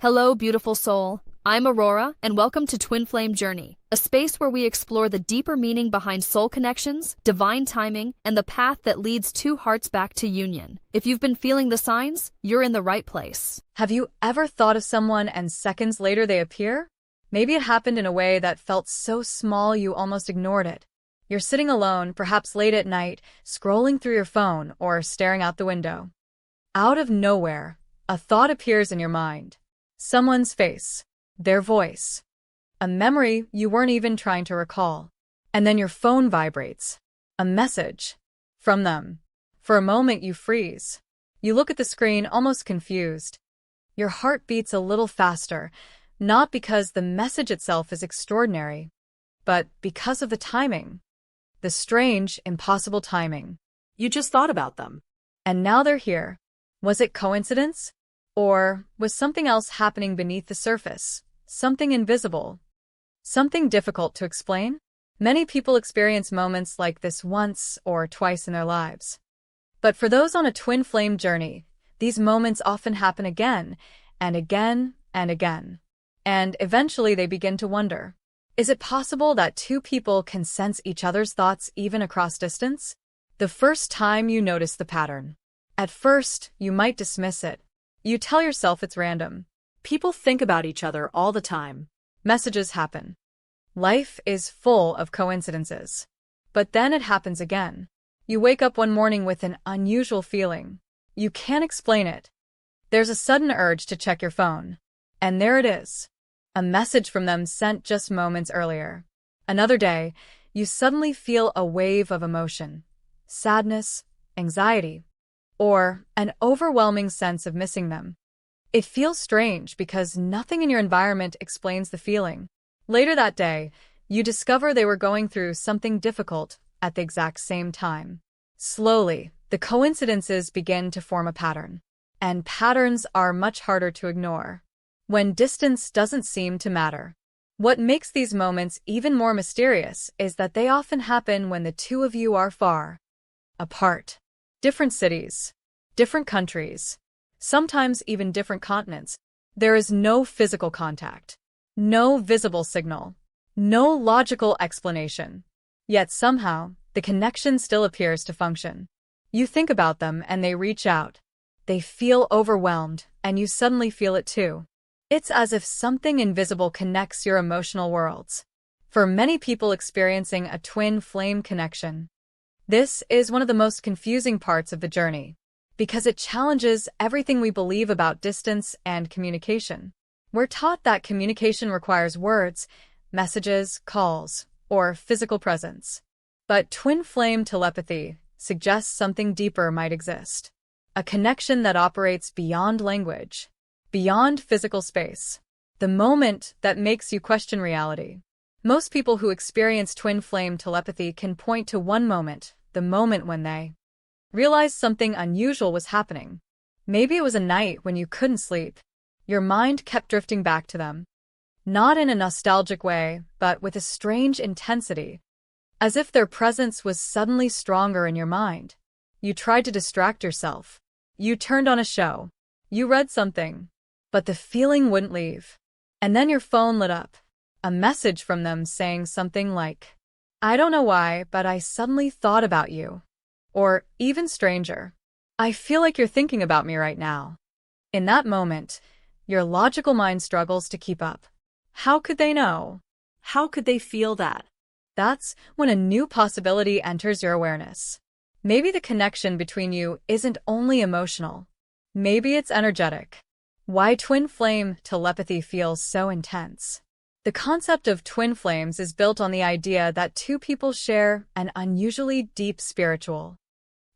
Hello, beautiful soul. I'm Aurora, and welcome to Twin Flame Journey, a space where we explore the deeper meaning behind soul connections, divine timing, and the path that leads two hearts back to union. If you've been feeling the signs, you're in the right place. Have you ever thought of someone and seconds later they appear? Maybe it happened in a way that felt so small you almost ignored it. You're sitting alone, perhaps late at night, scrolling through your phone or staring out the window. Out of nowhere, a thought appears in your mind. Someone's face, their voice, a memory you weren't even trying to recall. And then your phone vibrates. A message from them. For a moment you freeze. You look at the screen almost confused. Your heart beats a little faster, not because the message itself is extraordinary, but because of the timing. The strange, impossible timing. You just thought about them. And now they're here. Was it coincidence? Or was something else happening beneath the surface? Something invisible? Something difficult to explain? Many people experience moments like this once or twice in their lives. But for those on a twin flame journey, these moments often happen again and again and again. And eventually they begin to wonder, is it possible that two people can sense each other's thoughts even across distance? The first time you notice the pattern. At first, you might dismiss it. You tell yourself it's random. People think about each other all the time. Messages happen. Life is full of coincidences. But then it happens again. You wake up one morning with an unusual feeling. You can't explain it. There's a sudden urge to check your phone. And there it is. A message from them sent just moments earlier. Another day, you suddenly feel a wave of emotion. Sadness, anxiety, or an overwhelming sense of missing them. It feels strange because nothing in your environment explains the feeling. Later that day, you discover they were going through something difficult at the exact same time. Slowly, the coincidences begin to form a pattern. And patterns are much harder to ignore when distance doesn't seem to matter. What makes these moments even more mysterious is that they often happen when the two of you are far apart. Different cities, different countries, sometimes even different continents. There is no physical contact, no visible signal, no logical explanation. Yet somehow, the connection still appears to function. You think about them and they reach out. They feel overwhelmed, and you suddenly feel it too. It's as if something invisible connects your emotional worlds. For many people experiencing a twin flame connection, this is one of the most confusing parts of the journey, because it challenges everything we believe about distance and communication. We're taught that communication requires words, messages, calls, or physical presence. But twin flame telepathy suggests something deeper might exist. A connection that operates beyond language, beyond physical space. The moment that makes you question reality. Most people who experience twin flame telepathy can point to one moment, the moment when they realized something unusual was happening. Maybe it was a night when you couldn't sleep. Your mind kept drifting back to them. Not in a nostalgic way, but with a strange intensity. As if their presence was suddenly stronger in your mind. You tried to distract yourself. You turned on a show. You read something. But the feeling wouldn't leave. And then your phone lit up. A message from them saying something like, "I don't know why, but I suddenly thought about you." Or, even stranger, "I feel like you're thinking about me right now." In that moment, your logical mind struggles to keep up. How could they know? How could they feel that? That's when a new possibility enters your awareness. Maybe the connection between you isn't only emotional. Maybe it's energetic. Why twin flame telepathy feels so intense. The concept of twin flames is built on the idea that two people share an unusually deep spiritual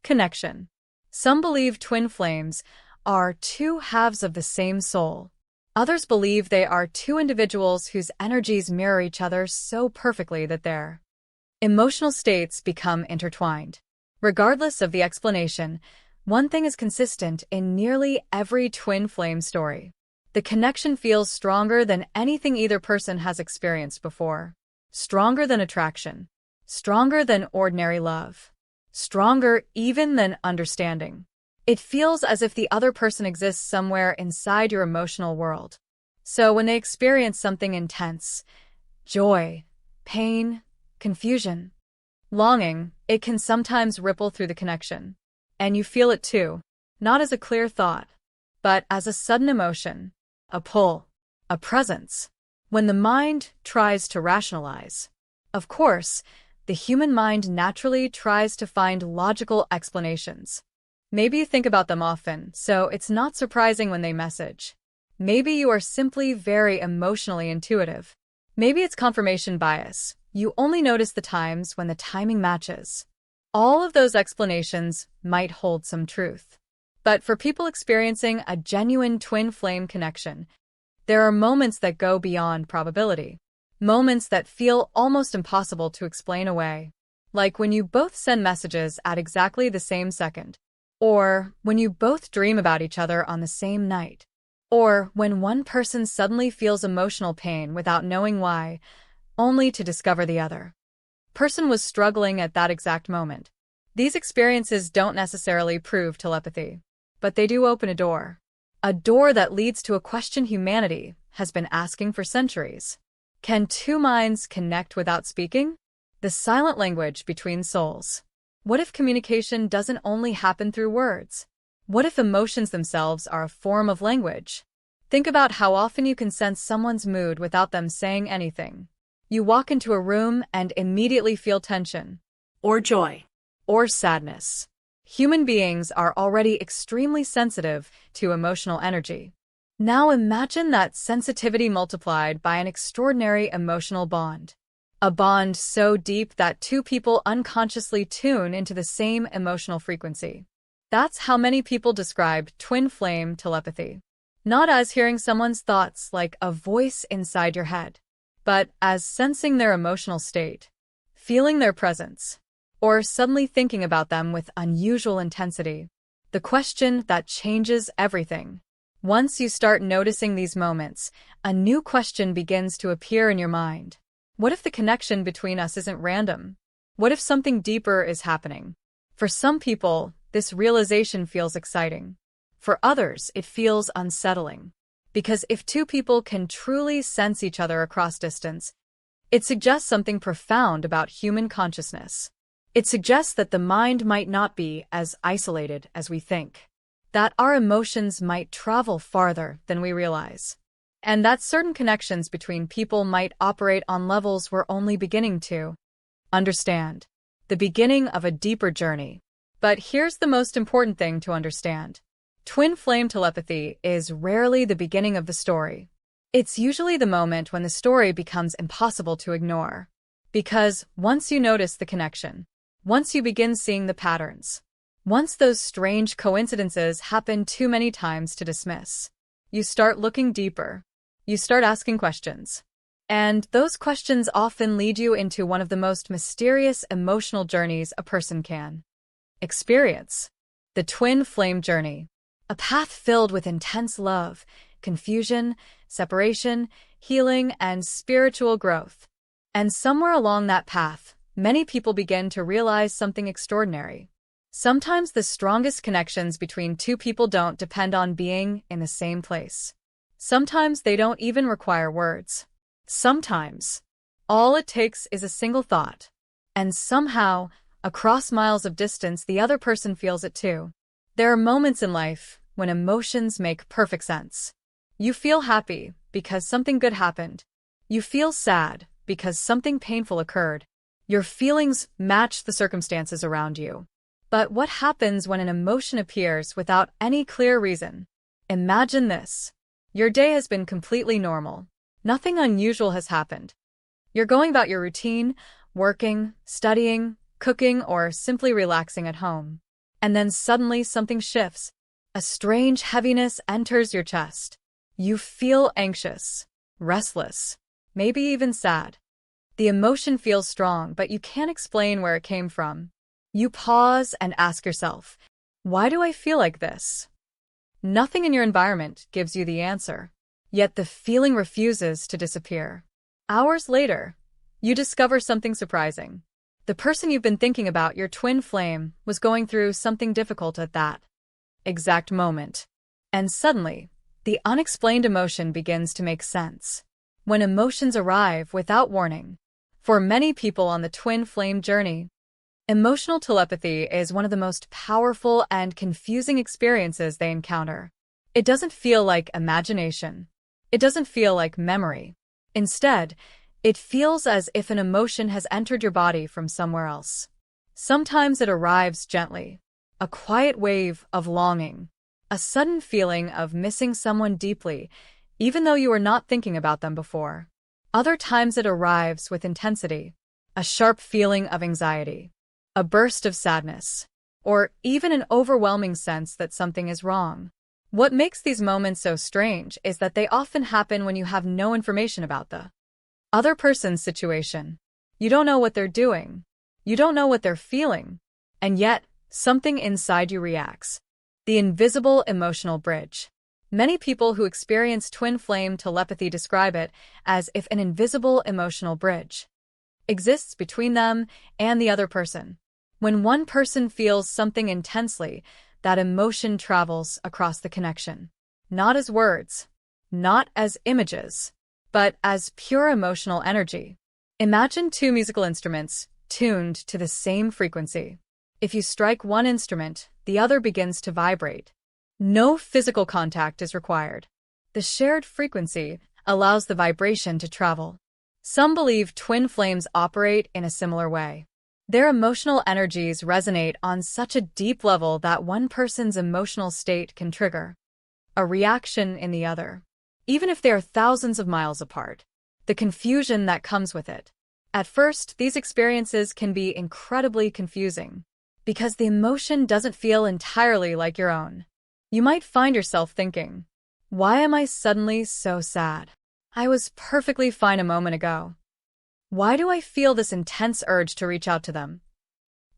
connection. Some believe twin flames are two halves of the same soul. Others believe they are two individuals whose energies mirror each other so perfectly that their emotional states become intertwined. Regardless of the explanation, one thing is consistent in nearly every twin flame story. The connection feels stronger than anything either person has experienced before. Stronger than attraction. Stronger than ordinary love. Stronger even than understanding. It feels as if the other person exists somewhere inside your emotional world. So when they experience something intense, joy, pain, confusion, longing, it can sometimes ripple through the connection. And you feel it too, not as a clear thought, but as a sudden emotion, a pull, a presence. When the mind tries to rationalize, of course, the human mind naturally tries to find logical explanations. Maybe you think about them often, so it's not surprising when they message. Maybe you are simply very emotionally intuitive. Maybe it's confirmation bias. You only notice the times when the timing matches. All of those explanations might hold some truth. But for people experiencing a genuine twin flame connection, there are moments that go beyond probability. Moments that feel almost impossible to explain away. Like when you both send messages at exactly the same second. Or when you both dream about each other on the same night. Or when one person suddenly feels emotional pain without knowing why, only to discover the other person was struggling at that exact moment. These experiences don't necessarily prove telepathy, but they do open a door. A door that leads to a question humanity has been asking for centuries. Can two minds connect without speaking? The silent language between souls. What if communication doesn't only happen through words? What if emotions themselves are a form of language? Think about how often you can sense someone's mood without them saying anything. You walk into a room and immediately feel tension. Or joy. Or sadness. Human beings are already extremely sensitive to emotional energy. Now imagine that sensitivity multiplied by an extraordinary emotional bond. A bond so deep that two people unconsciously tune into the same emotional frequency. That's how many people describe twin flame telepathy. Not as hearing someone's thoughts like a voice inside your head, but as sensing their emotional state, feeling their presence, or suddenly thinking about them with unusual intensity. The question that changes everything. Once you start noticing these moments, a new question begins to appear in your mind. What if the connection between us isn't random? What if something deeper is happening? For some people, this realization feels exciting. For others, it feels unsettling. Because if two people can truly sense each other across distance, it suggests something profound about human consciousness. It suggests that the mind might not be as isolated as we think, that our emotions might travel farther than we realize, and that certain connections between people might operate on levels we're only beginning to understand, the beginning of a deeper journey. But here's the most important thing to understand. Twin flame telepathy is rarely the beginning of the story. It's usually the moment when the story becomes impossible to ignore. Because once you notice the connection, once you begin seeing the patterns, once those strange coincidences happen too many times to dismiss, you start looking deeper. You start asking questions. And those questions often lead you into one of the most mysterious emotional journeys a person can experience. The twin flame journey. A path filled with intense love, confusion, separation, healing, and spiritual growth. And somewhere along that path, many people begin to realize something extraordinary. Sometimes the strongest connections between two people don't depend on being in the same place. Sometimes they don't even require words. Sometimes all it takes is a single thought. And somehow, across miles of distance, the other person feels it too. There are moments in life when emotions make perfect sense. You feel happy because something good happened. You feel sad because something painful occurred. Your feelings match the circumstances around you. But what happens when an emotion appears without any clear reason? Imagine this. Your day has been completely normal. Nothing unusual has happened. You're going about your routine, working, studying, cooking, or simply relaxing at home. And then suddenly something shifts. A strange heaviness enters your chest. You feel anxious, restless, maybe even sad. The emotion feels strong, but you can't explain where it came from. You pause and ask yourself, why do I feel like this? Nothing in your environment gives you the answer. Yet the feeling refuses to disappear. Hours later, you discover something surprising. The person you've been thinking about, your twin flame, was going through something difficult at that exact moment. And suddenly, The unexplained emotion begins to make sense. When emotions arrive without warning. For many people on the twin flame journey, emotional telepathy is one of the most powerful and confusing experiences they encounter. It doesn't feel like imagination. It doesn't feel like memory. Instead, it feels as if an emotion has entered your body from somewhere else. Sometimes it arrives gently, a quiet wave of longing, a sudden feeling of missing someone deeply, even though you were not thinking about them before. Other times it arrives with intensity, a sharp feeling of anxiety, a burst of sadness, or even an overwhelming sense that something is wrong. What makes these moments so strange is that they often happen when you have no information about the other person's situation. You don't know what they're doing. You don't know what they're feeling. And yet, something inside you reacts. The invisible emotional bridge. Many people who experience twin flame telepathy describe it as if an invisible emotional bridge exists between them and the other person. When one person feels something intensely, that emotion travels across the connection. Not as words, not as images, but as pure emotional energy. Imagine two musical instruments tuned to the same frequency. If you strike one instrument, the other begins to vibrate. No physical contact is required. The shared frequency allows the vibration to travel. Some believe twin flames operate in a similar way. Their emotional energies resonate on such a deep level that one person's emotional state can trigger a reaction in the other. Even if they are thousands of miles apart, the confusion that comes with it. At first, these experiences can be incredibly confusing because the emotion doesn't feel entirely like your own. You might find yourself thinking, "Why am I suddenly so sad? I was perfectly fine a moment ago. Why do I feel this intense urge to reach out to them?"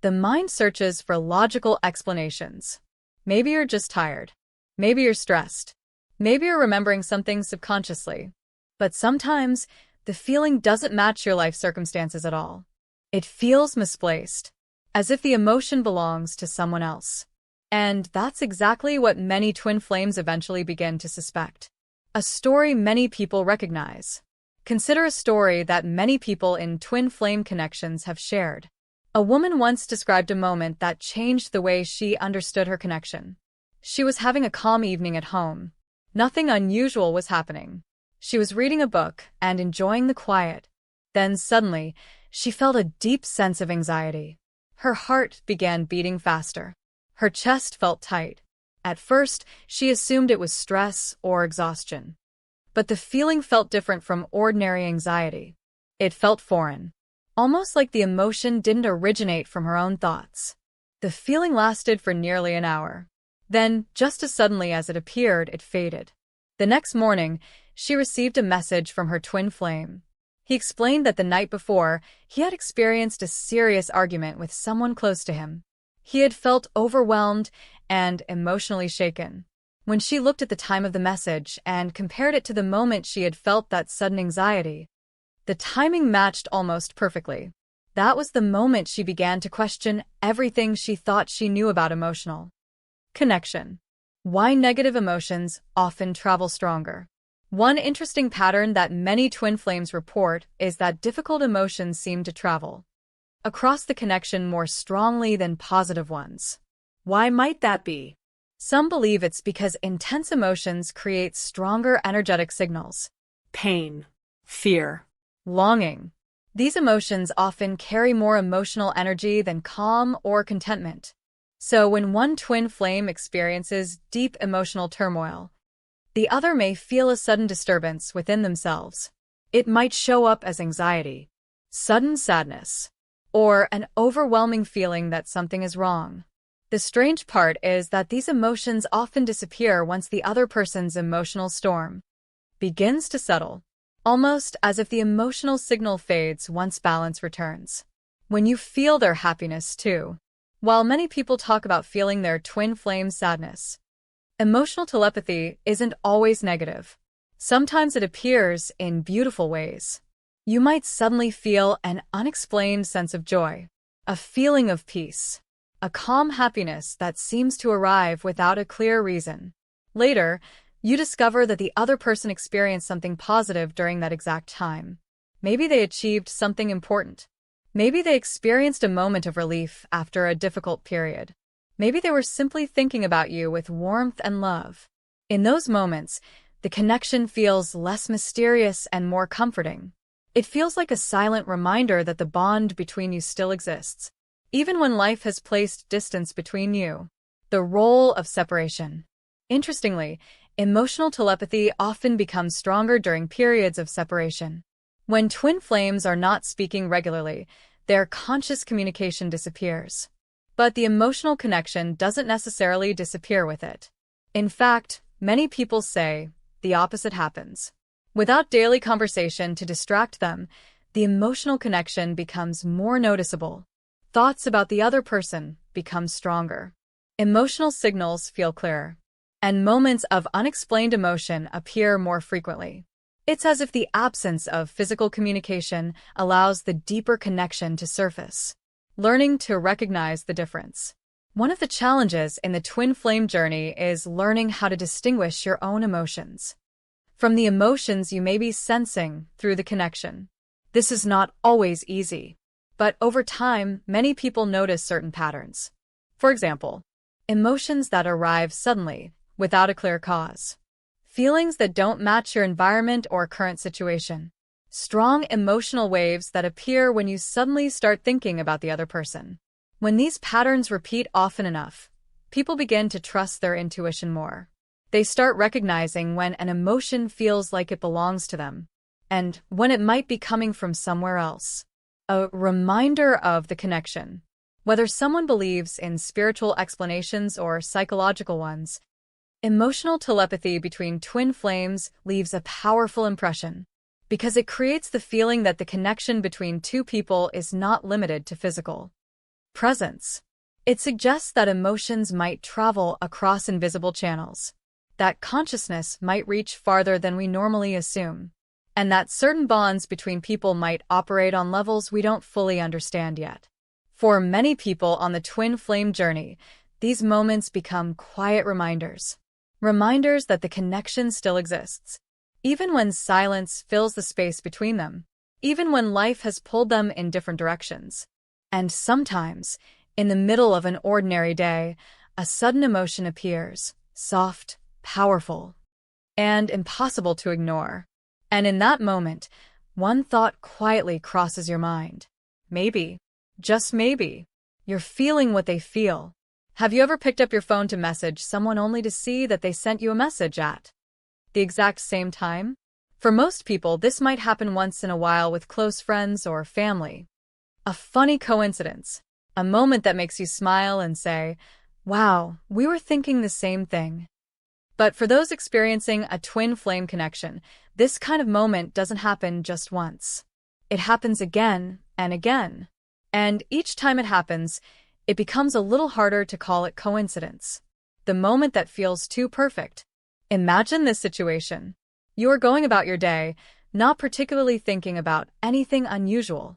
The mind searches for logical explanations. Maybe you're just tired. Maybe you're stressed. Maybe you're remembering something subconsciously. But sometimes, the feeling doesn't match your life circumstances at all. It feels misplaced, as if the emotion belongs to someone else. And that's exactly what many twin flames eventually begin to suspect. A story many people recognize. Consider a story that many people in twin flame connections have shared. A woman once described a moment that changed the way she understood her connection. She was having a calm evening at home. Nothing unusual was happening. She was reading a book and enjoying the quiet. Then suddenly, she felt a deep sense of anxiety. Her heart began beating faster. Her chest felt tight. At first, she assumed it was stress or exhaustion. But the feeling felt different from ordinary anxiety. It felt foreign, almost like the emotion didn't originate from her own thoughts. The feeling lasted for nearly an hour. Then, just as suddenly as it appeared, it faded. The next morning, she received a message from her twin flame. He explained that the night before, he had experienced a serious argument with someone close to him. He had felt overwhelmed and emotionally shaken. When she looked at the time of the message and compared it to the moment she had felt that sudden anxiety, the timing matched almost perfectly. That was the moment she began to question everything she thought she knew about emotional connection. Why negative emotions often travel stronger. One interesting pattern that many twin flames report is that difficult emotions seem to travel across the connection more strongly than positive ones. Why might that be? Some believe it's because intense emotions create stronger energetic signals. Pain, fear, Longing. These emotions often carry more emotional energy than calm or contentment. So when one twin flame experiences deep emotional turmoil, the other may feel a sudden disturbance within themselves. It might show up as anxiety, sudden sadness, or an overwhelming feeling that something is wrong. The strange part is that these emotions often disappear once the other person's emotional storm begins to settle, almost as if the emotional signal fades once balance returns. When you feel their happiness too. While many people talk about feeling their twin flame sadness, emotional telepathy isn't always negative. Sometimes it appears in beautiful ways. You might suddenly feel an unexplained sense of joy, a feeling of peace, a calm happiness that seems to arrive without a clear reason. Later, You discover that the other person experienced something positive during that exact time. Maybe they achieved something important. Maybe they experienced a moment of relief after a difficult period. Maybe they were simply thinking about you with warmth and love. In those moments, the connection feels less mysterious and more comforting. It feels like a silent reminder that the bond between you still exists, even when life has placed distance between you. The role of separation. Interestingly, emotional telepathy often becomes stronger during periods of separation. When twin flames are not speaking regularly, their conscious communication disappears. But the emotional connection doesn't necessarily disappear with it. In fact, many people say the opposite happens. Without daily conversation to distract them, the emotional connection becomes more noticeable. Thoughts about the other person become stronger. Emotional signals feel clearer, and moments of unexplained emotion appear more frequently. It's as if the absence of physical communication allows the deeper connection to surface. Learning to recognize the difference. One of the challenges in the twin flame journey is learning how to distinguish your own emotions from the emotions you may be sensing through the connection. This is not always easy, but over time, many people notice certain patterns. For example, emotions that arrive suddenly, without a clear cause. Feelings that don't match your environment or current situation. Strong emotional waves that appear when you suddenly start thinking about the other person. When these patterns repeat often enough, people begin to trust their intuition more. They start recognizing when an emotion feels like it belongs to them, and when it might be coming from somewhere else. A reminder of the connection. Whether someone believes in spiritual explanations or psychological ones, emotional telepathy between twin flames leaves a powerful impression, because it creates the feeling that the connection between two people is not limited to physical presence. It suggests that emotions might travel across invisible channels, that consciousness might reach farther than we normally assume, and that certain bonds between people might operate on levels we don't fully understand yet. For many people on the twin flame journey, these moments become quiet reminders. Reminders that the connection still exists, even when silence fills the space between them, even when life has pulled them in different directions. And sometimes, in the middle of an ordinary day, a sudden emotion appears, soft, powerful, and impossible to ignore. And in that moment, one thought quietly crosses your mind. Maybe, just maybe, you're feeling what they feel. Have you ever picked up your phone to message someone only to see that they sent you a message at the exact same time? For most people, this might happen once in a while with close friends or family. A funny coincidence, a moment that makes you smile and say, "Wow, we were thinking the same thing." But for those experiencing a twin flame connection, this kind of moment doesn't happen just once. It happens again and again. And each time it happens, it becomes a little harder to call it coincidence. The moment that feels too perfect. Imagine this situation. You are going about your day, not particularly thinking about anything unusual.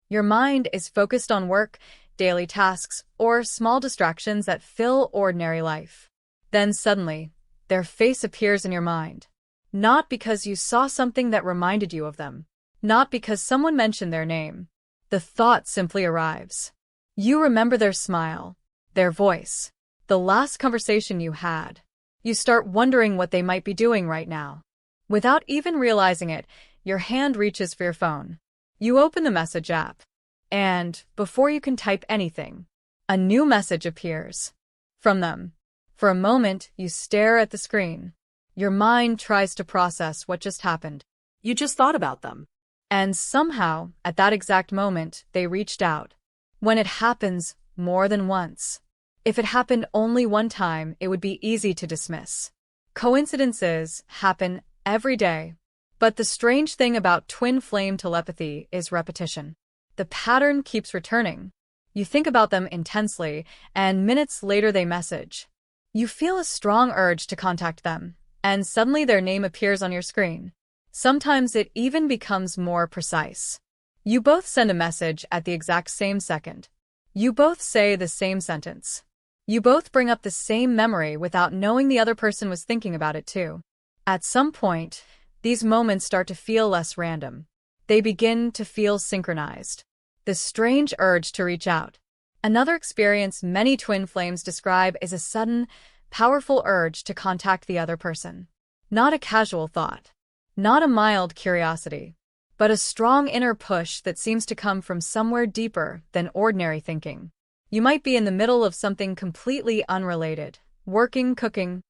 Your mind is focused on work, daily tasks, or small distractions that fill ordinary life. Then suddenly, their face appears in your mind. Not because you saw something that reminded you of them. Not because someone mentioned their name. The thought simply arrives. You remember their smile, their voice, the last conversation you had. You start wondering what they might be doing right now. Without even realizing it, your hand reaches for your phone. You open the message app. And, before you can type anything, a new message appears. From them. For a moment, you stare at the screen. Your mind tries to process what just happened. You just thought about them. And somehow, at that exact moment, they reached out. When it happens more than once. If it happened only one time, it would be easy to dismiss. Coincidences happen every day. But the strange thing about twin flame telepathy is repetition. The pattern keeps returning. You think about them intensely, and minutes later they message. You feel a strong urge to contact them, and suddenly their name appears on your screen. Sometimes it even becomes more precise. You both send a message at the exact same second. You both say the same sentence. You both bring up the same memory without knowing the other person was thinking about it too. At some point, these moments start to feel less random. They begin to feel synchronized. The strange urge to reach out. Another experience many twin flames describe is a sudden, powerful urge to contact the other person. Not a casual thought, not a mild curiosity, but a strong inner push that seems to come from somewhere deeper than ordinary thinking. You might be in the middle of something completely unrelated, working, cooking,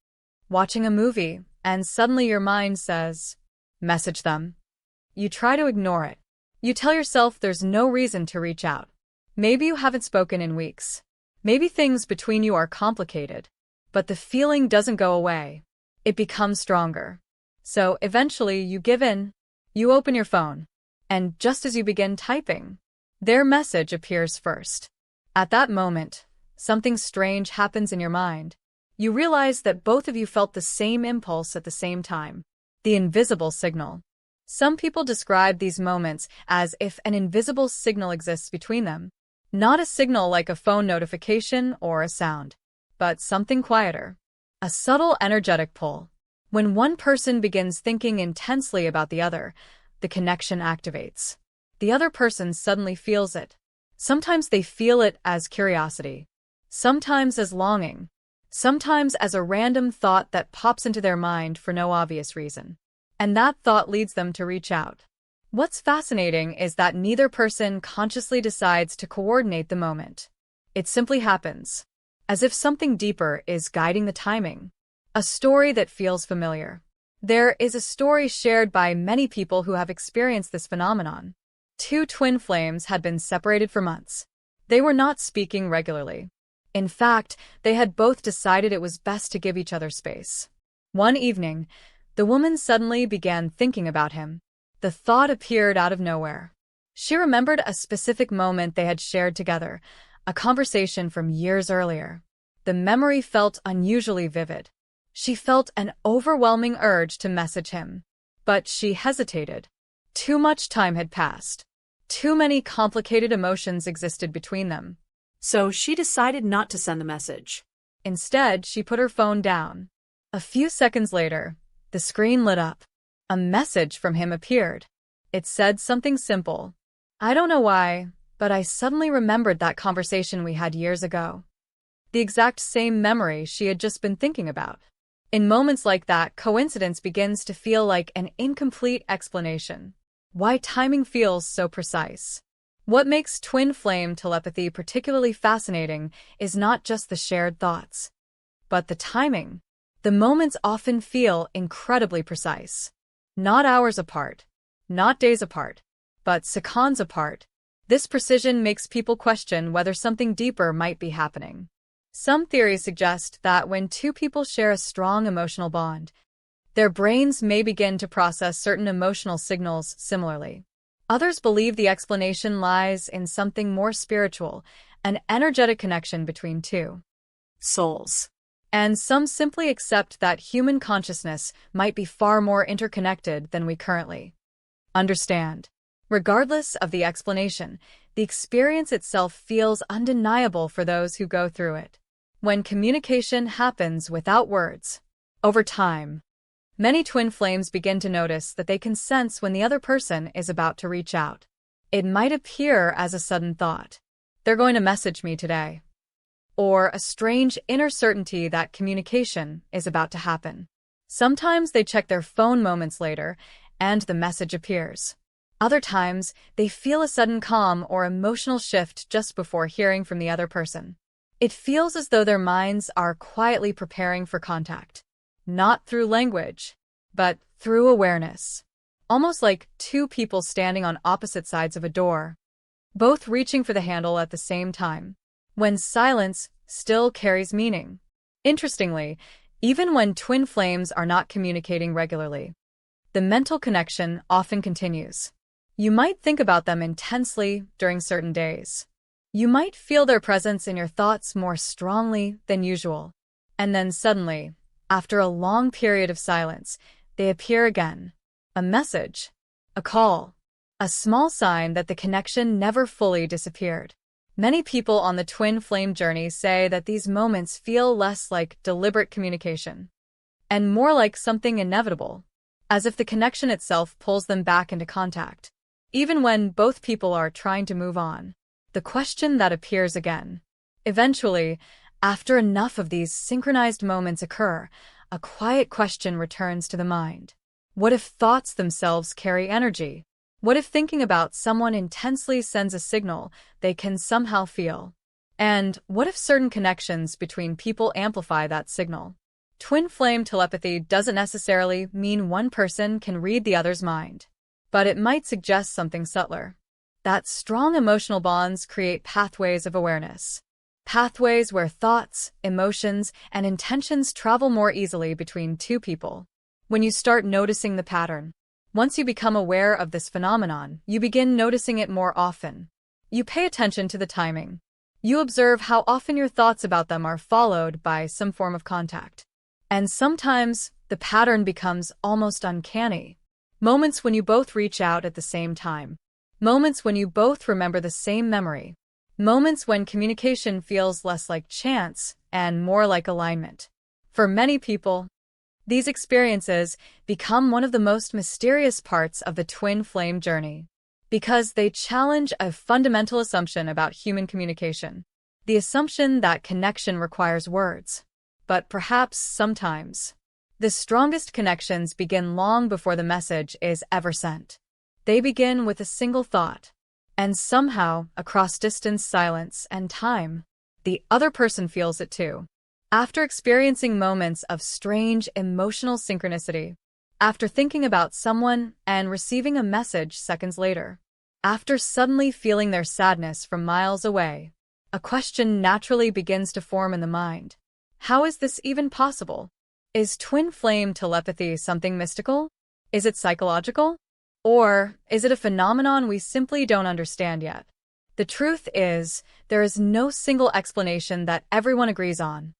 watching a movie, and suddenly your mind says, message them. You try to ignore it. You tell yourself there's no reason to reach out. Maybe you haven't spoken in weeks. Maybe things between you are complicated. But the feeling doesn't go away. It becomes stronger. So eventually you give in. You open your phone. And just as you begin typing, their message appears first. At that moment, something strange happens in your mind. You realize that both of you felt the same impulse at the same time. The invisible signal. Some people describe these moments as if an invisible signal exists between them. Not a signal like a phone notification or a sound, but something quieter. A subtle energetic pull. When one person begins thinking intensely about the other, the connection activates. The other person suddenly feels it. Sometimes they feel it as curiosity, sometimes as longing, sometimes as a random thought that pops into their mind for no obvious reason. And that thought leads them to reach out. What's fascinating is that neither person consciously decides to coordinate the moment. It simply happens, as if something deeper is guiding the timing. A story that feels familiar. There is a story shared by many people who have experienced this phenomenon. Two twin flames had been separated for months. They were not speaking regularly. In fact, they had both decided it was best to give each other space. One evening, the woman suddenly began thinking about him. The thought appeared out of nowhere. She remembered a specific moment they had shared together, a conversation from years earlier. The memory felt unusually vivid. She felt an overwhelming urge to message him. But she hesitated. Too much time had passed. Too many complicated emotions existed between them. So she decided not to send the message. Instead, she put her phone down. A few seconds later, the screen lit up. A message from him appeared. It said something simple. I don't know why, but I suddenly remembered that conversation we had years ago. The exact same memory she had just been thinking about. In moments like that, coincidence begins to feel like an incomplete explanation. Why timing feels so precise. What makes twin flame telepathy particularly fascinating is not just the shared thoughts, but the timing. The moments often feel incredibly precise. Not hours apart, not days apart, but seconds apart. This precision makes people question whether something deeper might be happening. Some theories suggest that when two people share a strong emotional bond, their brains may begin to process certain emotional signals similarly. Others believe the explanation lies in something more spiritual, an energetic connection between two Souls. And some simply accept that human consciousness might be far more interconnected than we currently understand. Regardless of the explanation, the experience itself feels undeniable for those who go through it. When communication happens without words, over time, many twin flames begin to notice that they can sense when the other person is about to reach out. It might appear as a sudden thought. They're going to message me today. Or a strange inner certainty that communication is about to happen. Sometimes they check their phone moments later, and the message appears. Other times, they feel a sudden calm or emotional shift just before hearing from the other person. It feels as though their minds are quietly preparing for contact. Not through language, but through awareness. Almost like two people standing on opposite sides of a door, both reaching for the handle at the same time. When silence still carries meaning. Interestingly, even when twin flames are not communicating regularly, the mental connection often continues. You might think about them intensely during certain days. You might feel their presence in your thoughts more strongly than usual. And then suddenly, after a long period of silence, they appear again. A message, a call, a small sign that the connection never fully disappeared. Many people on the twin flame journey say that these moments feel less like deliberate communication and more like something inevitable, as if the connection itself pulls them back into contact. Even when both people are trying to move on, the question that appears again. Eventually, after enough of these synchronized moments occur, a quiet question returns to the mind. What if thoughts themselves carry energy? What if thinking about someone intensely sends a signal they can somehow feel? And what if certain connections between people amplify that signal? Twin flame telepathy doesn't necessarily mean one person can read the other's mind, but it might suggest something subtler. That strong emotional bonds create pathways of awareness. Pathways where thoughts, emotions, and intentions travel more easily between two people. When you start noticing the pattern, once you become aware of this phenomenon, you begin noticing it more often. You pay attention to the timing. You observe how often your thoughts about them are followed by some form of contact. And sometimes, the pattern becomes almost uncanny. Moments when you both reach out at the same time. Moments when you both remember the same memory. Moments when communication feels less like chance and more like alignment. For many people, these experiences become one of the most mysterious parts of the twin flame journey, because they challenge a fundamental assumption about human communication, the assumption that connection requires words. But perhaps sometimes, the strongest connections begin long before the message is ever sent. They begin with a single thought, and somehow, across distance, silence, and time, the other person feels it too. After experiencing moments of strange emotional synchronicity, after thinking about someone and receiving a message seconds later, after suddenly feeling their sadness from miles away, a question naturally begins to form in the mind. How is this even possible? Is twin flame telepathy something mystical? Is it psychological? Or is it a phenomenon we simply don't understand yet? The truth is, there is no single explanation that everyone agrees on.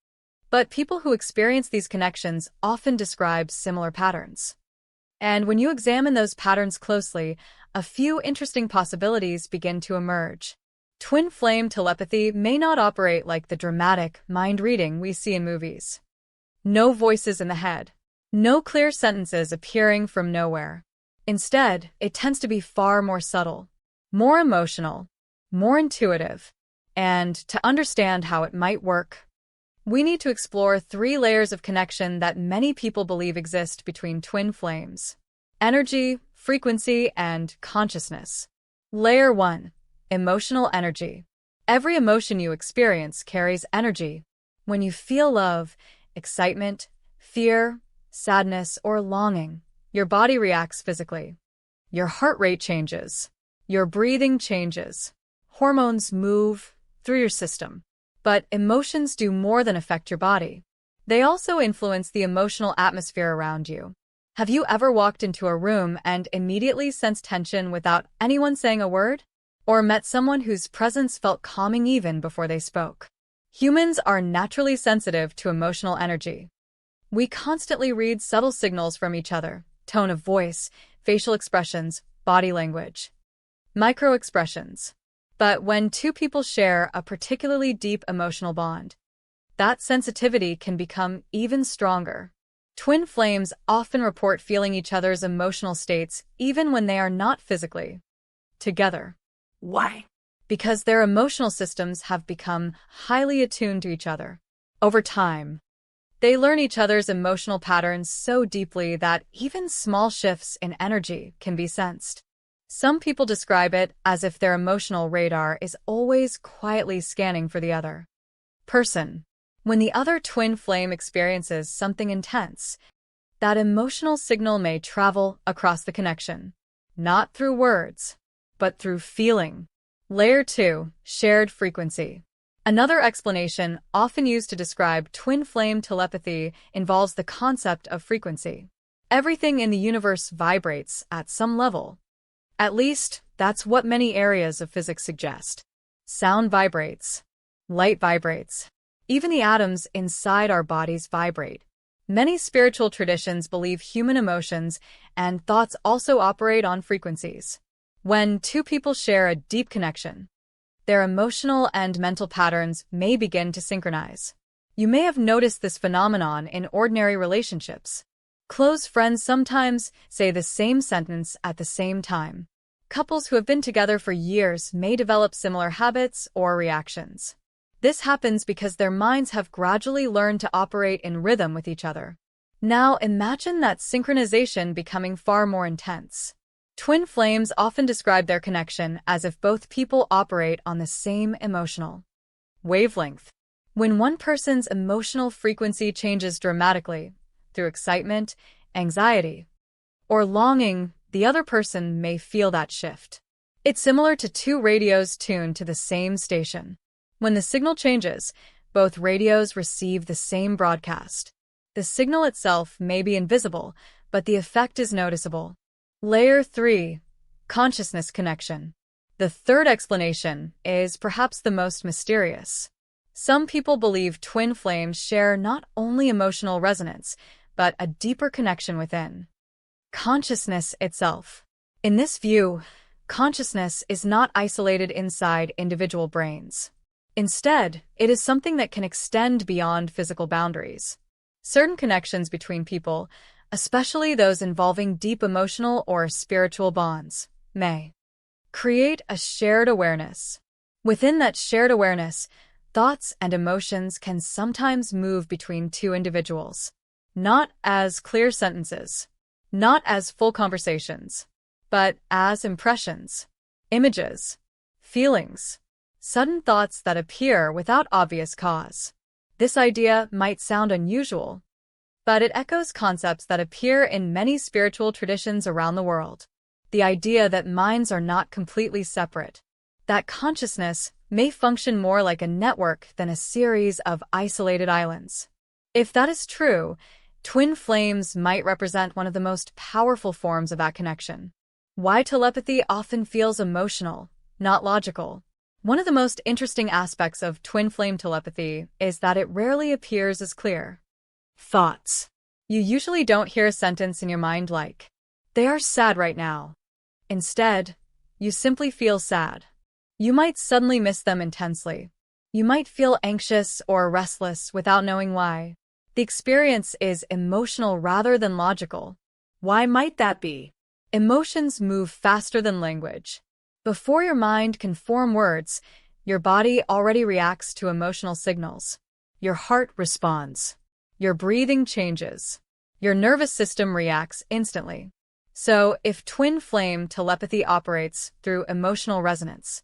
But people who experience these connections often describe similar patterns. And when you examine those patterns closely, a few interesting possibilities begin to emerge. Twin flame telepathy may not operate like the dramatic mind reading we see in movies. No voices in the head. No clear sentences appearing from nowhere. Instead, it tends to be far more subtle, more emotional, more intuitive. And to understand how it might work, we need to explore 3 layers of connection that many people believe exist between twin flames: energy, frequency, and consciousness. Layer 1. Emotional energy. Every emotion you experience carries energy. When you feel love, excitement, fear, sadness, or longing, your body reacts physically. Your heart rate changes. Your breathing changes. Hormones move through your system. But emotions do more than affect your body. They also influence the emotional atmosphere around you. Have you ever walked into a room and immediately sensed tension without anyone saying a word? Or met someone whose presence felt calming even before they spoke? Humans are naturally sensitive to emotional energy. We constantly read subtle signals from each other: tone of voice, facial expressions, body language, micro-expressions. But when two people share a particularly deep emotional bond, that sensitivity can become even stronger. Twin flames often report feeling each other's emotional states even when they are not physically together. Why? Because their emotional systems have become highly attuned to each other. Over time, they learn each other's emotional patterns so deeply that even small shifts in energy can be sensed. Some people describe it as if their emotional radar is always quietly scanning for the other person. When the other twin flame experiences something intense, that emotional signal may travel across the connection, not through words, but through feeling. Layer 2. Shared frequency. Another explanation often used to describe twin flame telepathy involves the concept of frequency. Everything in the universe vibrates at some level. At least, that's what many areas of physics suggest. Sound vibrates. Light vibrates. Even the atoms inside our bodies vibrate. Many spiritual traditions believe human emotions and thoughts also operate on frequencies. When two people share a deep connection, their emotional and mental patterns may begin to synchronize. You may have noticed this phenomenon in ordinary relationships. Close friends sometimes say the same sentence at the same time. Couples who have been together for years may develop similar habits or reactions. This happens because their minds have gradually learned to operate in rhythm with each other. Now imagine that synchronization becoming far more intense. Twin flames often describe their connection as if both people operate on the same emotional wavelength. When one person's emotional frequency changes dramatically, through excitement, anxiety, or longing, the other person may feel that shift. It's similar to two radios tuned to the same station. When the signal changes, both radios receive the same broadcast. The signal itself may be invisible, but the effect is noticeable. Layer 3. Consciousness connection. The third explanation is perhaps the most mysterious. Some people believe twin flames share not only emotional resonance, but a deeper connection within consciousness itself. In this view, consciousness is not isolated inside individual brains. Instead, it is something that can extend beyond physical boundaries. Certain connections between people, especially those involving deep emotional or spiritual bonds, may create a shared awareness. Within that shared awareness, thoughts and emotions can sometimes move between two individuals, not as clear sentences, not as full conversations, but as impressions, images, feelings, sudden thoughts that appear without obvious cause. This idea might sound unusual, but it echoes concepts that appear in many spiritual traditions around the world. The idea that minds are not completely separate, that consciousness may function more like a network than a series of isolated islands. If that is true, twin flames might represent one of the most powerful forms of that connection. Why telepathy often feels emotional, not logical. One of the most interesting aspects of twin flame telepathy is that it rarely appears as clear thoughts. You usually don't hear a sentence in your mind like, "They are sad right now." Instead, you simply feel sad. You might suddenly miss them intensely. You might feel anxious or restless without knowing why. The experience is emotional rather than logical. Why might that be? Emotions move faster than language. Before your mind can form words, your body already reacts to emotional signals. Your heart responds. Your breathing changes. Your nervous system reacts instantly. So, if twin flame telepathy operates through emotional resonance,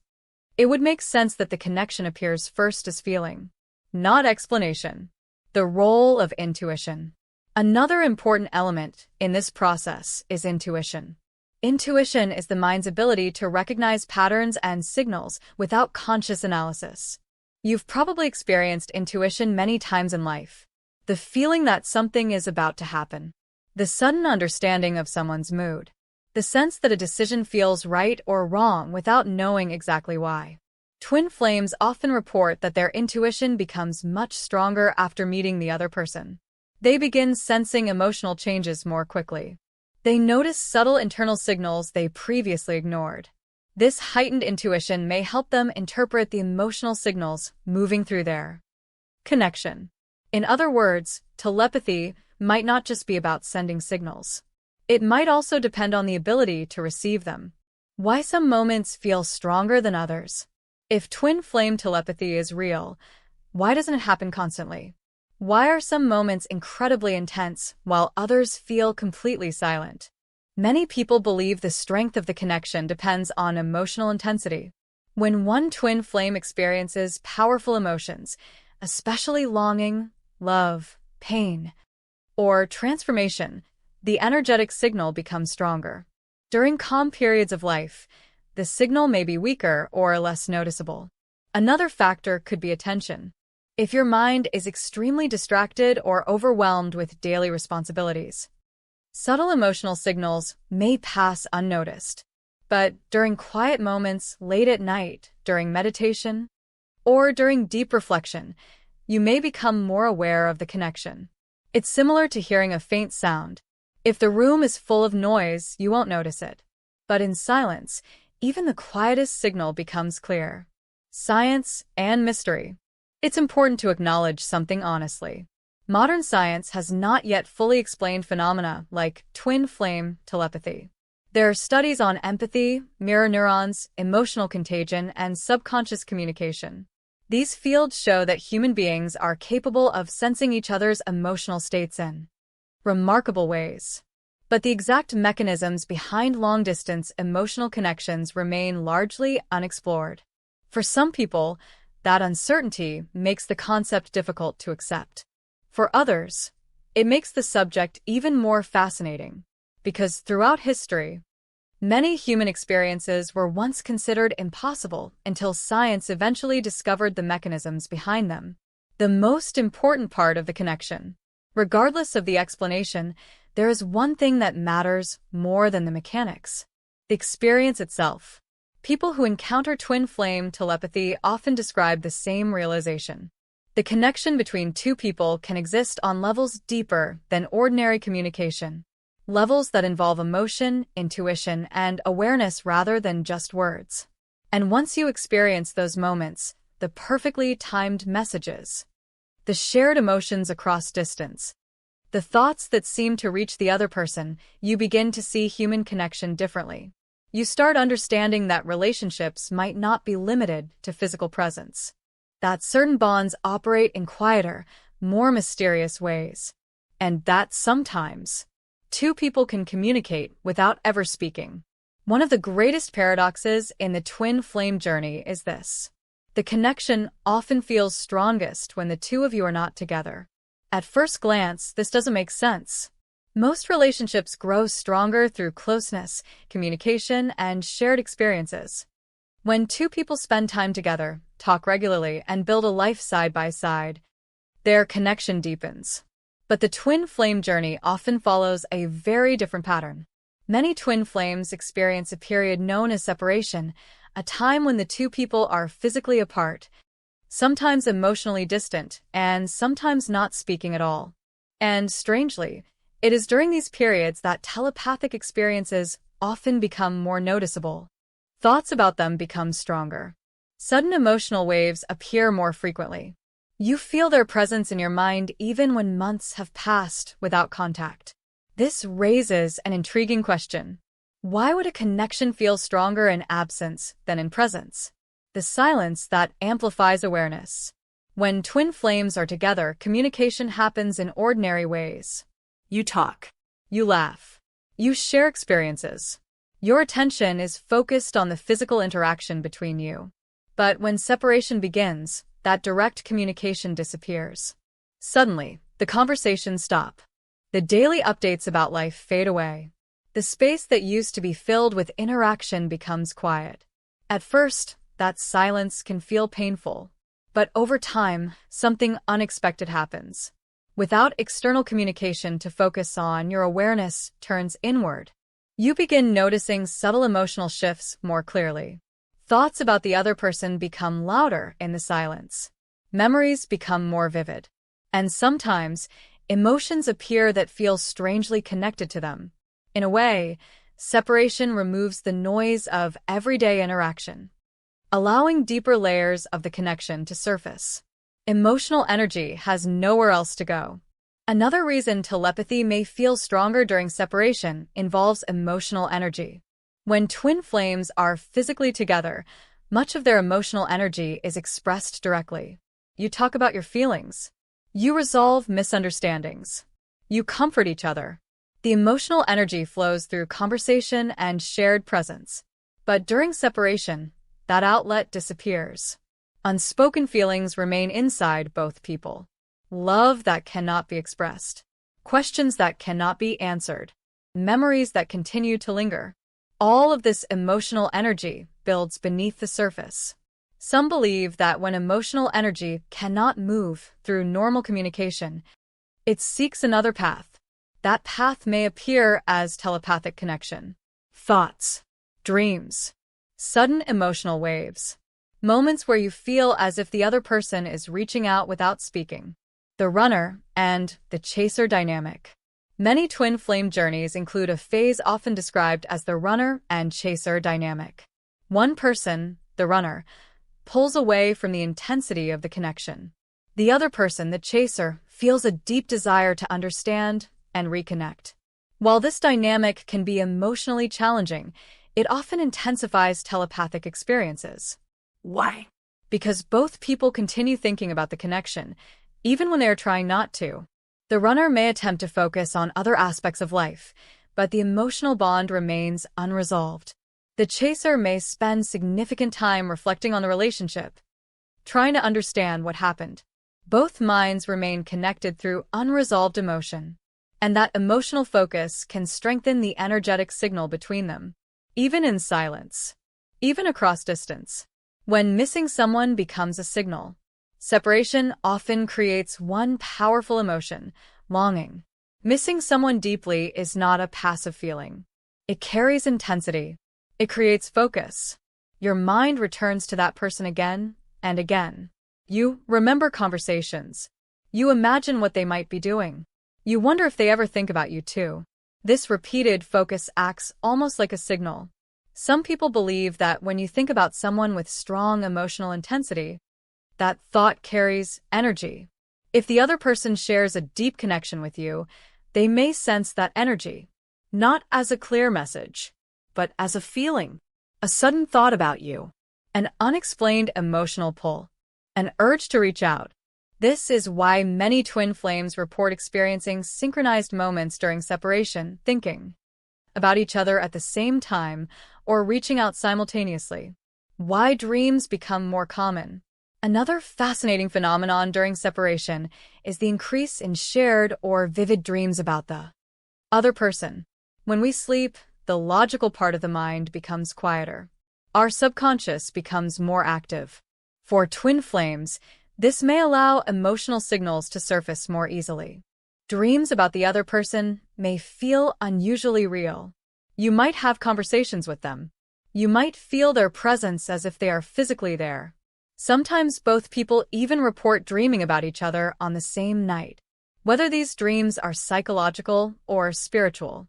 it would make sense that the connection appears first as feeling, not explanation. The role of intuition. Another important element in this process is intuition. Intuition is the mind's ability to recognize patterns and signals without conscious analysis. You've probably experienced intuition many times in life. The feeling that something is about to happen. The sudden understanding of someone's mood. The sense that a decision feels right or wrong without knowing exactly why. Twin flames often report that their intuition becomes much stronger after meeting the other person. They begin sensing emotional changes more quickly. They notice subtle internal signals they previously ignored. This heightened intuition may help them interpret the emotional signals moving through their connection. In other words, telepathy might not just be about sending signals. It might also depend on the ability to receive them. Why some moments feel stronger than others? If twin flame telepathy is real, why doesn't it happen constantly? Why are some moments incredibly intense while others feel completely silent? Many people believe the strength of the connection depends on emotional intensity. When one twin flame experiences powerful emotions, especially longing, love, pain, or transformation, the energetic signal becomes stronger. During calm periods of life, the signal may be weaker or less noticeable. Another factor could be attention. If your mind is extremely distracted or overwhelmed with daily responsibilities, subtle emotional signals may pass unnoticed. But during quiet moments late at night, during meditation, or during deep reflection, you may become more aware of the connection. It's similar to hearing a faint sound. If the room is full of noise, you won't notice it. But in silence, even the quietest signal becomes clear. science, and mystery. It's important to acknowledge something honestly. Modern science has not yet fully explained phenomena like twin flame telepathy. There are studies on empathy, mirror neurons, emotional contagion, and subconscious communication. These fields show that human beings are capable of sensing each other's emotional states in remarkable ways. But the exact mechanisms behind long-distance emotional connections remain largely unexplored. For some people, that uncertainty makes the concept difficult to accept. For others, it makes the subject even more fascinating, because throughout history, many human experiences were once considered impossible until science eventually discovered the mechanisms behind them. The most important part of the connection. Regardless of the explanation, there is one thing that matters more than the mechanics: the experience itself. People who encounter twin flame telepathy often describe the same realization. The connection between two people can exist on levels deeper than ordinary communication, levels that involve emotion, intuition, and awareness rather than just words. And once you experience those moments, the perfectly timed messages, the shared emotions across distance, the thoughts that seem to reach the other person, you begin to see human connection differently. You start understanding that relationships might not be limited to physical presence, that certain bonds operate in quieter, more mysterious ways, and that sometimes two people can communicate without ever speaking. One of the greatest paradoxes in the twin flame journey is this: the connection often feels strongest when the two of you are not together. At first glance, this doesn't make sense. Most relationships grow stronger through closeness, communication, and shared experiences. When two people spend time together, talk regularly, and build a life side by side, their connection deepens. But the twin flame journey often follows a very different pattern. Many twin flames experience a period known as separation, a time when the two people are physically apart, sometimes emotionally distant, and sometimes not speaking at all. And strangely, it is during these periods that telepathic experiences often become more noticeable. Thoughts about them become stronger. Sudden emotional waves appear more frequently. You feel their presence in your mind even when months have passed without contact. This raises an intriguing question. Why would a connection feel stronger in absence than in presence? The silence that amplifies awareness. When twin flames are together, communication happens in ordinary ways. You talk. You laugh. You share experiences. Your attention is focused on the physical interaction between you. But when separation begins, that direct communication disappears. Suddenly, the conversations stop. The daily updates about life fade away. The space that used to be filled with interaction becomes quiet. At first, that silence can feel painful. But over time, something unexpected happens. Without external communication to focus on, your awareness turns inward. You begin noticing subtle emotional shifts more clearly. Thoughts about the other person become louder in the silence. Memories become more vivid. And sometimes, emotions appear that feel strangely connected to them. In a way, separation removes the noise of everyday interaction, allowing deeper layers of the connection to surface. Emotional energy has nowhere else to go. Another reason telepathy may feel stronger during separation involves emotional energy. When twin flames are physically together, much of their emotional energy is expressed directly. You talk about your feelings. You resolve misunderstandings. You comfort each other. The emotional energy flows through conversation and shared presence. But during separation, that outlet disappears. Unspoken feelings remain inside both people. Love that cannot be expressed. Questions that cannot be answered. Memories that continue to linger. All of this emotional energy builds beneath the surface. Some believe that when emotional energy cannot move through normal communication, it seeks another path. That path may appear as telepathic connection. Thoughts, dreams, sudden emotional waves. Moments where you feel as if the other person is reaching out without speaking. The runner and the chaser dynamic. Many twin flame journeys include a phase often described as the runner and chaser dynamic. One person, the runner, pulls away from the intensity of the connection. The other person, the chaser, feels a deep desire to understand and reconnect. While this dynamic can be emotionally challenging, it often intensifies telepathic experiences. Why? Because both people continue thinking about the connection, even when they are trying not to. The runner may attempt to focus on other aspects of life, but the emotional bond remains unresolved. The chaser may spend significant time reflecting on the relationship, trying to understand what happened. Both minds remain connected through unresolved emotion, and that emotional focus can strengthen the energetic signal between them, even in silence, even across distance. When missing someone becomes a signal, separation often creates one powerful emotion: longing. Missing someone deeply is not a passive feeling. It carries intensity. It creates focus. Your mind returns to that person again and again. You remember conversations. You imagine what they might be doing. You wonder if they ever think about you too. This repeated focus acts almost like a signal. Some people believe that when you think about someone with strong emotional intensity, that thought carries energy. If the other person shares a deep connection with you, they may sense that energy, not as a clear message, but as a feeling, a sudden thought about you, an unexplained emotional pull, an urge to reach out. This is why many twin flames report experiencing synchronized moments during separation, thinking about each other at the same time or reaching out simultaneously. Why dreams become more common. Another fascinating phenomenon during separation is the increase in shared or vivid dreams about the other person. When we sleep, the logical part of the mind becomes quieter. Our subconscious becomes more active. For twin flames, this may allow emotional signals to surface more easily. Dreams about the other person may feel unusually real. You might have conversations with them. You might feel their presence as if they are physically there. Sometimes both people even report dreaming about each other on the same night. Whether these dreams are psychological or spiritual,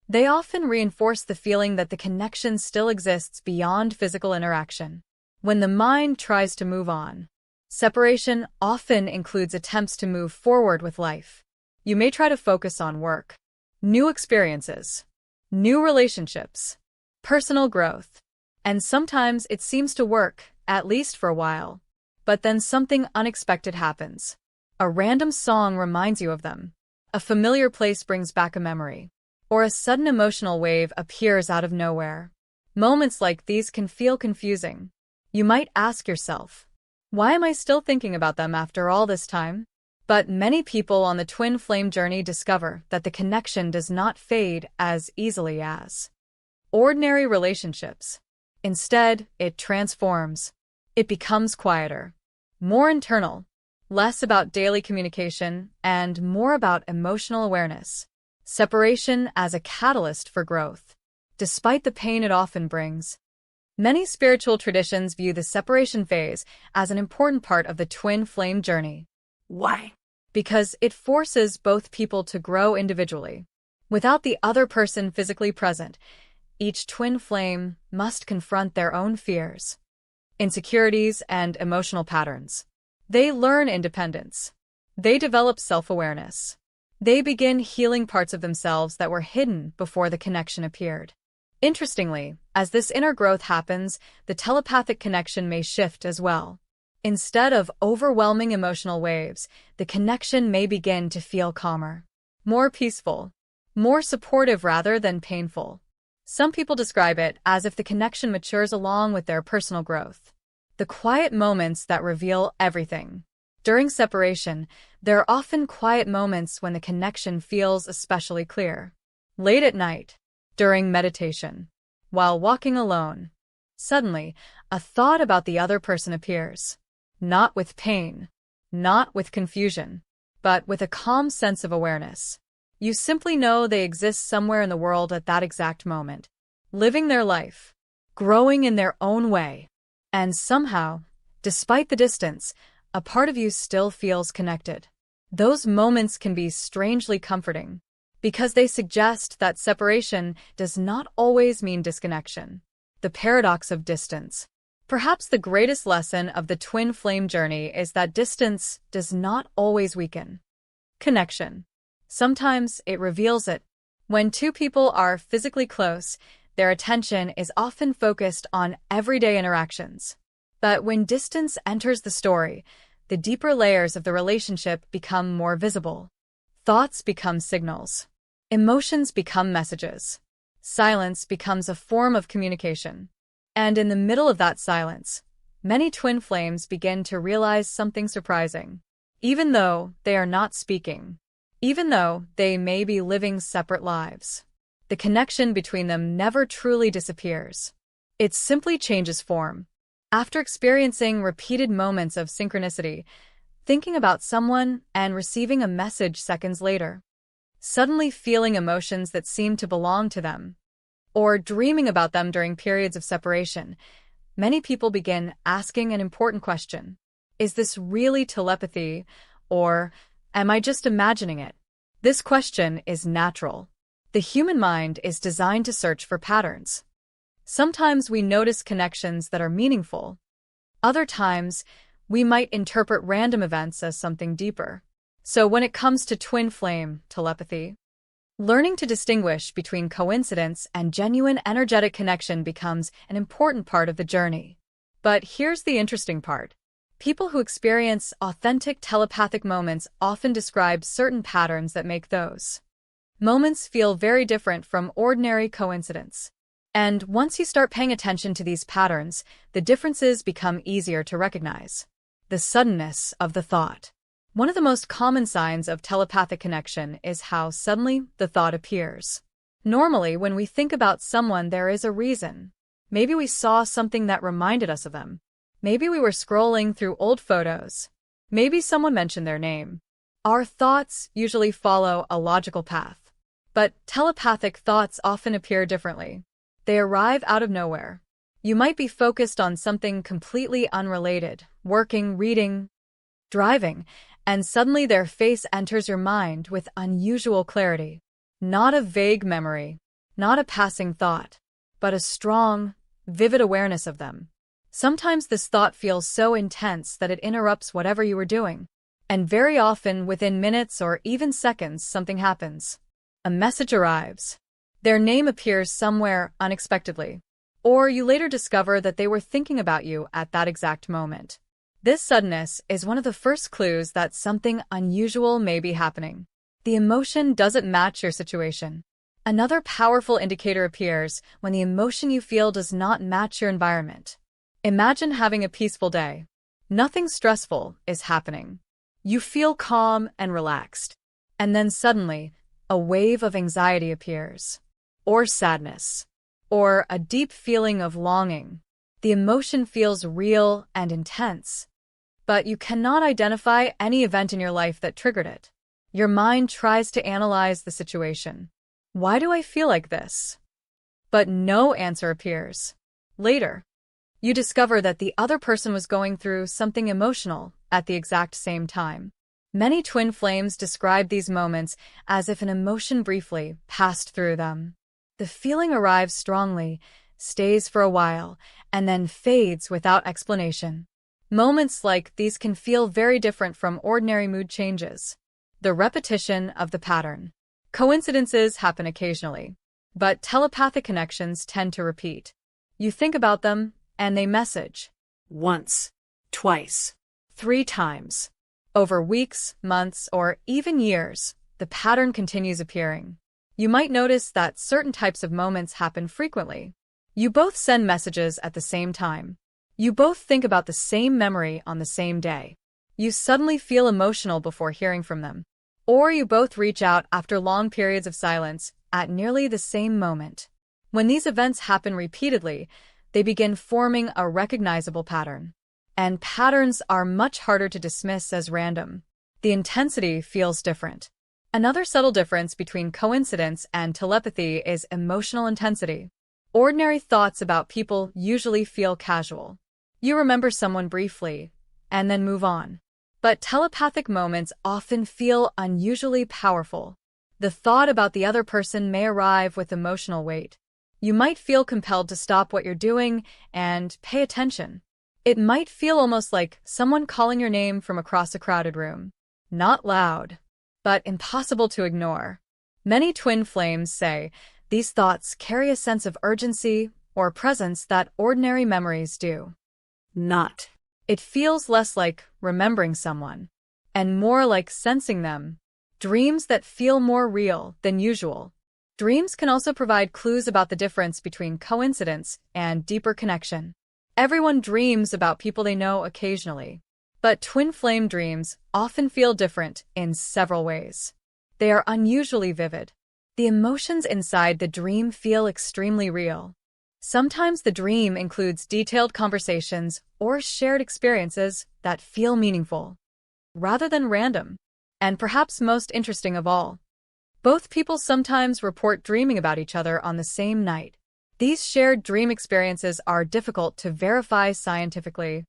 they often reinforce the feeling that the connection still exists beyond physical interaction. When the mind tries to move on, separation often includes attempts to move forward with life. You may try to focus on work, new experiences, new relationships, personal growth, and sometimes it seems to work, at least for a while. But then something unexpected happens. A random song reminds you of them. A familiar place brings back a memory. Or a sudden emotional wave appears out of nowhere. Moments like these can feel confusing. You might ask yourself, why am I still thinking about them after all this time? But many people on the twin flame journey discover that the connection does not fade as easily as ordinary relationships. Instead, it transforms. It becomes quieter, more internal, less about daily communication, and more about emotional awareness. Separation as a catalyst for growth. Despite the pain it often brings, many spiritual traditions view the separation phase as an important part of the twin flame journey. Why? Because it forces both people to grow individually. Without the other person physically present, each twin flame must confront their own fears, insecurities, and emotional patterns. They learn independence. They develop self-awareness. They begin healing parts of themselves that were hidden before the connection appeared. Interestingly, as this inner growth happens, the telepathic connection may shift as well. Instead of overwhelming emotional waves, the connection may begin to feel calmer, more peaceful, more supportive rather than painful. Some people describe it as if the connection matures along with their personal growth. The quiet moments that reveal everything. During separation, there are often quiet moments when the connection feels especially clear. Late at night, during meditation, while walking alone, suddenly, a thought about the other person appears. Not with pain, not with confusion, but with a calm sense of awareness. You simply know they exist somewhere in the world at that exact moment, living their life, growing in their own way. And somehow, despite the distance, a part of you still feels connected. Those moments can be strangely comforting, because they suggest that separation does not always mean disconnection. The paradox of distance. Perhaps the greatest lesson of the twin flame journey is that distance does not always weaken connection. Sometimes it reveals it. When two people are physically close, their attention is often focused on everyday interactions. But when distance enters the story, the deeper layers of the relationship become more visible. Thoughts become signals. Emotions become messages. Silence becomes a form of communication. And in the middle of that silence, many twin flames begin to realize something surprising. Even though they are not speaking, even though they may be living separate lives, the connection between them never truly disappears. It simply changes form. After experiencing repeated moments of synchronicity, thinking about someone and receiving a message seconds later, suddenly feeling emotions that seem to belong to them, or dreaming about them during periods of separation, many people begin asking an important question. Is this really telepathy, or am I just imagining it? This question is natural. The human mind is designed to search for patterns. Sometimes we notice connections that are meaningful. Other times, we might interpret random events as something deeper. So when it comes to twin flame telepathy, learning to distinguish between coincidence and genuine energetic connection becomes an important part of the journey. But here's the interesting part. People who experience authentic telepathic moments often describe certain patterns that make those moments feel very different from ordinary coincidence. And once you start paying attention to these patterns, the differences become easier to recognize. The suddenness of the thought. One of the most common signs of telepathic connection is how suddenly the thought appears. Normally, when we think about someone, there is a reason. Maybe we saw something that reminded us of them. Maybe we were scrolling through old photos. Maybe someone mentioned their name. Our thoughts usually follow a logical path. But telepathic thoughts often appear differently. They arrive out of nowhere. You might be focused on something completely unrelated, working, reading, driving, and suddenly their face enters your mind with unusual clarity. Not a vague memory, not a passing thought, but a strong, vivid awareness of them. Sometimes this thought feels so intense that it interrupts whatever you were doing. And very often, within minutes or even seconds, something happens. A message arrives. Their name appears somewhere unexpectedly. Or you later discover that they were thinking about you at that exact moment. This suddenness is one of the first clues that something unusual may be happening. The emotion doesn't match your situation. Another powerful indicator appears when the emotion you feel does not match your environment. Imagine having a peaceful day. Nothing stressful is happening. You feel calm and relaxed. And then suddenly, a wave of anxiety appears. Or sadness. Or a deep feeling of longing. The emotion feels real and intense. But you cannot identify any event in your life that triggered it. Your mind tries to analyze the situation. Why do I feel like this? But no answer appears. Later, you discover that the other person was going through something emotional at the exact same time. Many twin flames describe these moments as if an emotion briefly passed through them. The feeling arrives strongly, stays for a while, and then fades without explanation. Moments like these can feel very different from ordinary mood changes. The repetition of the pattern. Coincidences happen occasionally, but telepathic connections tend to repeat. You think about them, and they message. Once, twice, 3 times. Over weeks, months, or even years, the pattern continues appearing. You might notice that certain types of moments happen frequently. You both send messages at the same time. You both think about the same memory on the same day. You suddenly feel emotional before hearing from them. Or you both reach out after long periods of silence at nearly the same moment. When these events happen repeatedly, they begin forming a recognizable pattern. And patterns are much harder to dismiss as random. The intensity feels different. Another subtle difference between coincidence and telepathy is emotional intensity. Ordinary thoughts about people usually feel casual. You remember someone briefly, and then move on. But telepathic moments often feel unusually powerful. The thought about the other person may arrive with emotional weight. You might feel compelled to stop what you're doing and pay attention. It might feel almost like someone calling your name from across a crowded room. Not loud, but impossible to ignore. Many twin flames say these thoughts carry a sense of urgency or presence that ordinary memories do. Not. It feels less like remembering someone and more like sensing them. Dreams that feel more real than usual. Dreams can also provide clues about the difference between coincidence and deeper connection. Everyone dreams about people they know occasionally, but twin flame dreams often feel different in several ways. They are unusually vivid. The emotions inside the dream feel extremely real. Sometimes the dream includes detailed conversations or shared experiences that feel meaningful, rather than random. And perhaps most interesting of all, both people sometimes report dreaming about each other on the same night. These shared dream experiences are difficult to verify scientifically,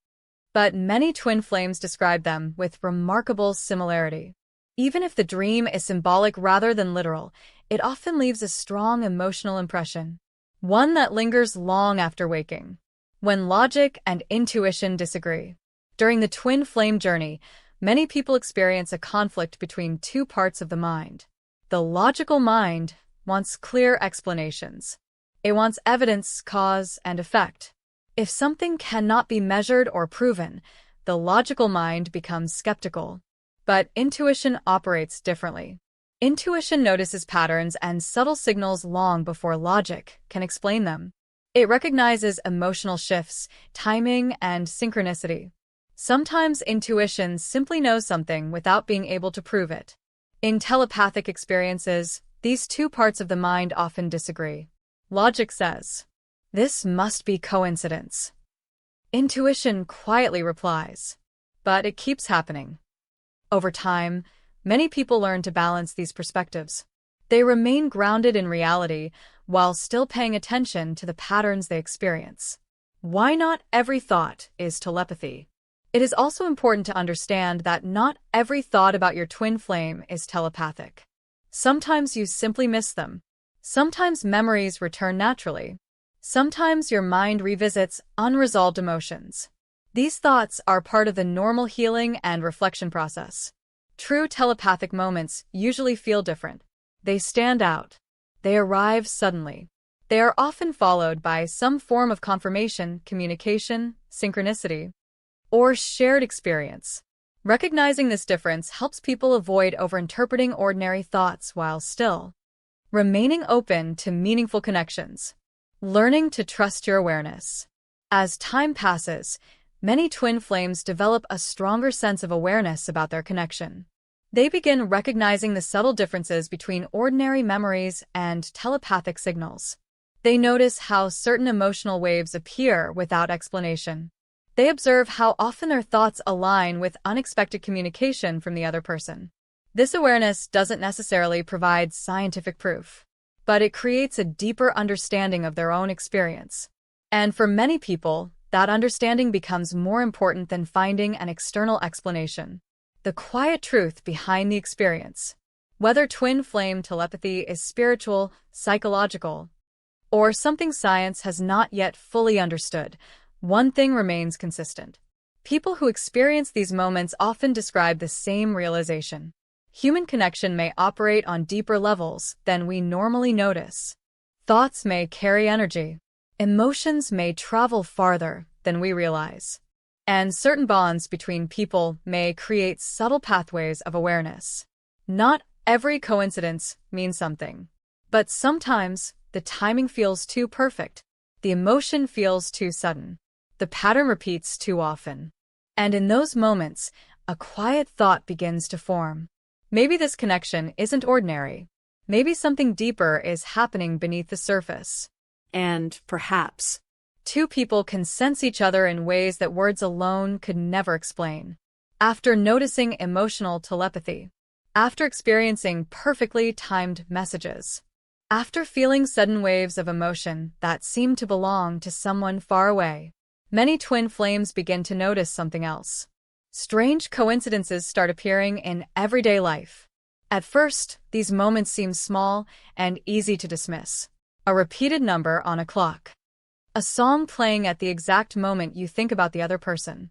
but many twin flames describe them with remarkable similarity. Even if the dream is symbolic rather than literal, it often leaves a strong emotional impression, one that lingers long after waking. When logic and intuition disagree. During the twin flame journey, many people experience a conflict between two parts of the mind. The logical mind wants clear explanations. It wants evidence, cause, and effect. If something cannot be measured or proven, the logical mind becomes skeptical. But intuition operates differently. Intuition notices patterns and subtle signals long before logic can explain them. It recognizes emotional shifts, timing, and synchronicity. Sometimes intuition simply knows something without being able to prove it. In telepathic experiences, these two parts of the mind often disagree. Logic says, "This must be coincidence." Intuition quietly replies, but it keeps happening. Over time, many people learn to balance these perspectives. They remain grounded in reality while still paying attention to the patterns they experience. Why not every thought is telepathy? It is also important to understand that not every thought about your twin flame is telepathic. Sometimes you simply miss them. Sometimes memories return naturally. Sometimes your mind revisits unresolved emotions. These thoughts are part of the normal healing and reflection process. True telepathic moments usually feel different. They stand out. They arrive suddenly. They are often followed by some form of confirmation, communication, synchronicity, or shared experience. Recognizing this difference helps people avoid overinterpreting ordinary thoughts while still remaining open to meaningful connections. Learning to trust your awareness. As time passes, many twin flames develop a stronger sense of awareness about their connection. They begin recognizing the subtle differences between ordinary memories and telepathic signals. They notice how certain emotional waves appear without explanation. They observe how often their thoughts align with unexpected communication from the other person. This awareness doesn't necessarily provide scientific proof, but it creates a deeper understanding of their own experience. And for many people, that understanding becomes more important than finding an external explanation. The quiet truth behind the experience. Whether twin flame telepathy is spiritual, psychological, or something science has not yet fully understood, one thing remains consistent. People who experience these moments often describe the same realization. Human connection may operate on deeper levels than we normally notice. Thoughts may carry energy. Emotions may travel farther than we realize. And certain bonds between people may create subtle pathways of awareness. Not every coincidence means something, but sometimes the timing feels too perfect. The emotion feels too sudden. The pattern repeats too often. And in those moments, a quiet thought begins to form. Maybe this connection isn't ordinary. Maybe something deeper is happening beneath the surface. And perhaps two people can sense each other in ways that words alone could never explain. After noticing emotional telepathy, after experiencing perfectly timed messages, after feeling sudden waves of emotion that seem to belong to someone far away, many twin flames begin to notice something else. Strange coincidences start appearing in everyday life. At first, these moments seem small and easy to dismiss. a repeated number on a clock, a song playing at the exact moment you think about the other person,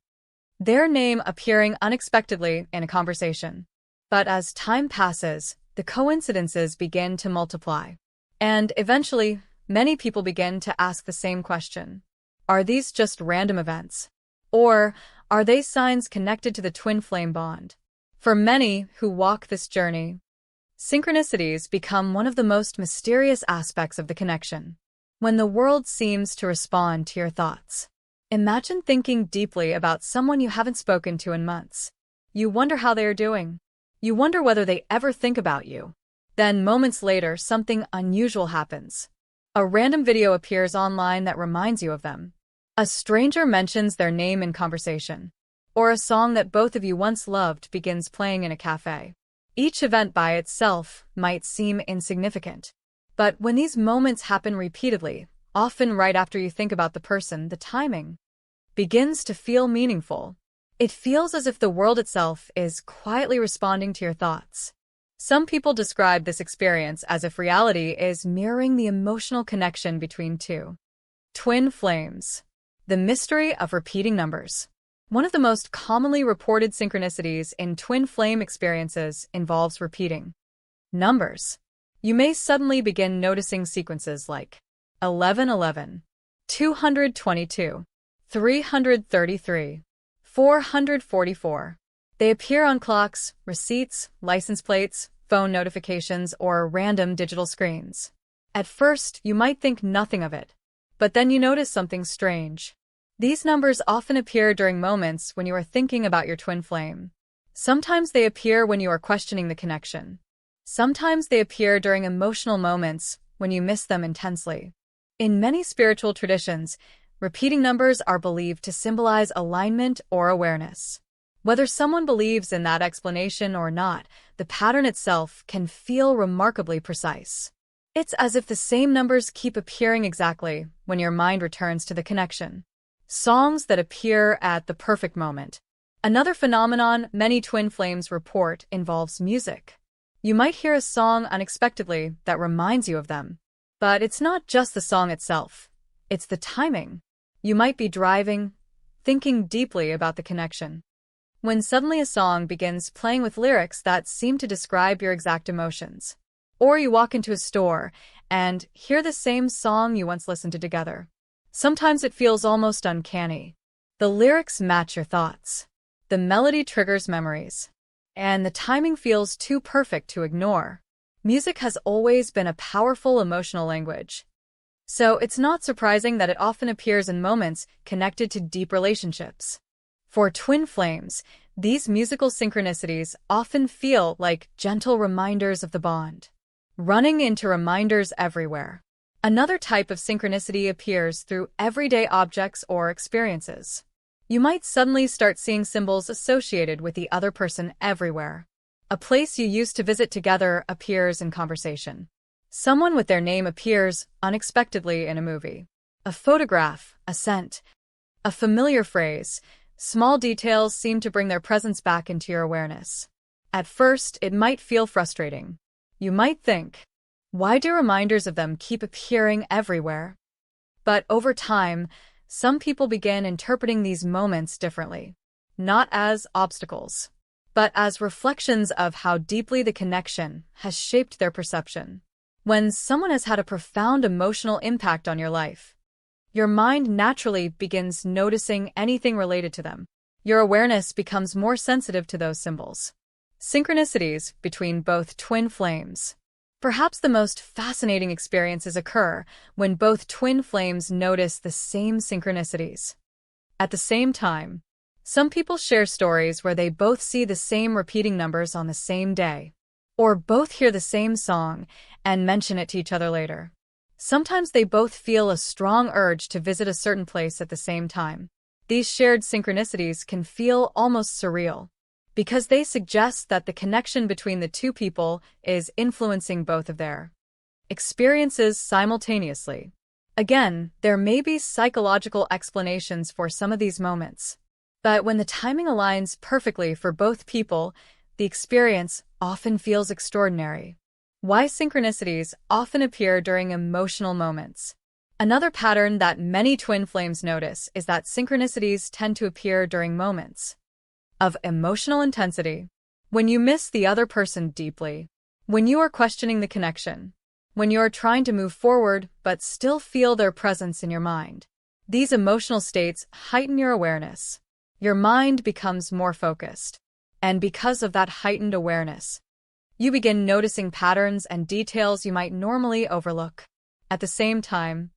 their name appearing unexpectedly in a conversation. But as time passes, the coincidences begin to multiply. And eventually, many people begin to ask the same question. Are these just random events? Or are they signs connected to the twin flame bond? For many who walk this journey, synchronicities become one of the most mysterious aspects of the connection. When the world seems to respond to your thoughts. Imagine thinking deeply about someone you haven't spoken to in months. You wonder how they are doing. You wonder whether they ever think about you. Then, moments later, something unusual happens. A random video appears online that reminds you of them. A stranger mentions their name in conversation. Or a song that both of you once loved begins playing in a cafe. Each event by itself might seem insignificant. But when these moments happen repeatedly, often right after you think about the person, the timing begins to feel meaningful. It feels as if the world itself is quietly responding to your thoughts. Some people describe this experience as if reality is mirroring the emotional connection between two twin flames. The mystery of repeating numbers. One of the most commonly reported synchronicities in twin flame experiences involves repeating numbers. You may suddenly begin noticing sequences like 1111, 222, 333, 444. They appear on clocks, receipts, license plates, phone notifications, or random digital screens. At first, you might think nothing of it, but then you notice something strange. These numbers often appear during moments when you are thinking about your twin flame. Sometimes they appear when you are questioning the connection. Sometimes they appear during emotional moments when you miss them intensely. In many spiritual traditions, repeating numbers are believed to symbolize alignment or awareness. Whether someone believes in that explanation or not, the pattern itself can feel remarkably precise. It's as if the same numbers keep appearing exactly when your mind returns to the connection. Songs that appear at the perfect moment. Another phenomenon many twin flames report involves music. You might hear a song unexpectedly that reminds you of them. But it's not just the song itself. It's the timing. You might be driving, thinking deeply about the connection, when suddenly a song begins playing with lyrics that seem to describe your exact emotions. Or you walk into a store and hear the same song you once listened to together. Sometimes it feels almost uncanny. The lyrics match your thoughts. The melody triggers memories. And the timing feels too perfect to ignore. Music has always been a powerful emotional language. So it's not surprising that it often appears in moments connected to deep relationships. For twin flames, these musical synchronicities often feel like gentle reminders of the bond, running into reminders everywhere. Another type of synchronicity appears through everyday objects or experiences. You might suddenly start seeing symbols associated with the other person everywhere. A place you used to visit together appears in conversation. Someone with their name appears unexpectedly in a movie. A photograph, a scent, a familiar phrase. Small details seem to bring their presence back into your awareness. At first, it might feel frustrating. You might think, why do reminders of them keep appearing everywhere? But over time, some people begin interpreting these moments differently. Not as obstacles, but as reflections of how deeply the connection has shaped their perception. When someone has had a profound emotional impact on your life, your mind naturally begins noticing anything related to them. Your awareness becomes more sensitive to those symbols. Synchronicities between both twin flames. Perhaps the most fascinating experiences occur when both twin flames notice the same synchronicities. At the same time, some people share stories where they both see the same repeating numbers on the same day, or both hear the same song and mention it to each other later. Sometimes they both feel a strong urge to visit a certain place at the same time. These shared synchronicities can feel almost surreal, because they suggest that the connection between the two people is influencing both of their experiences simultaneously. Again, there may be psychological explanations for some of these moments, but when the timing aligns perfectly for both people, the experience often feels extraordinary. Why synchronicities often appear during emotional moments. Another pattern that many twin flames notice is that synchronicities tend to appear during moments of emotional intensity. When you miss the other person deeply, when you are questioning the connection, when you are trying to move forward but still feel their presence in your mind. These emotional states heighten your awareness. Your mind becomes more focused. And because of that heightened awareness, you begin noticing patterns and details you might normally overlook. At the same time,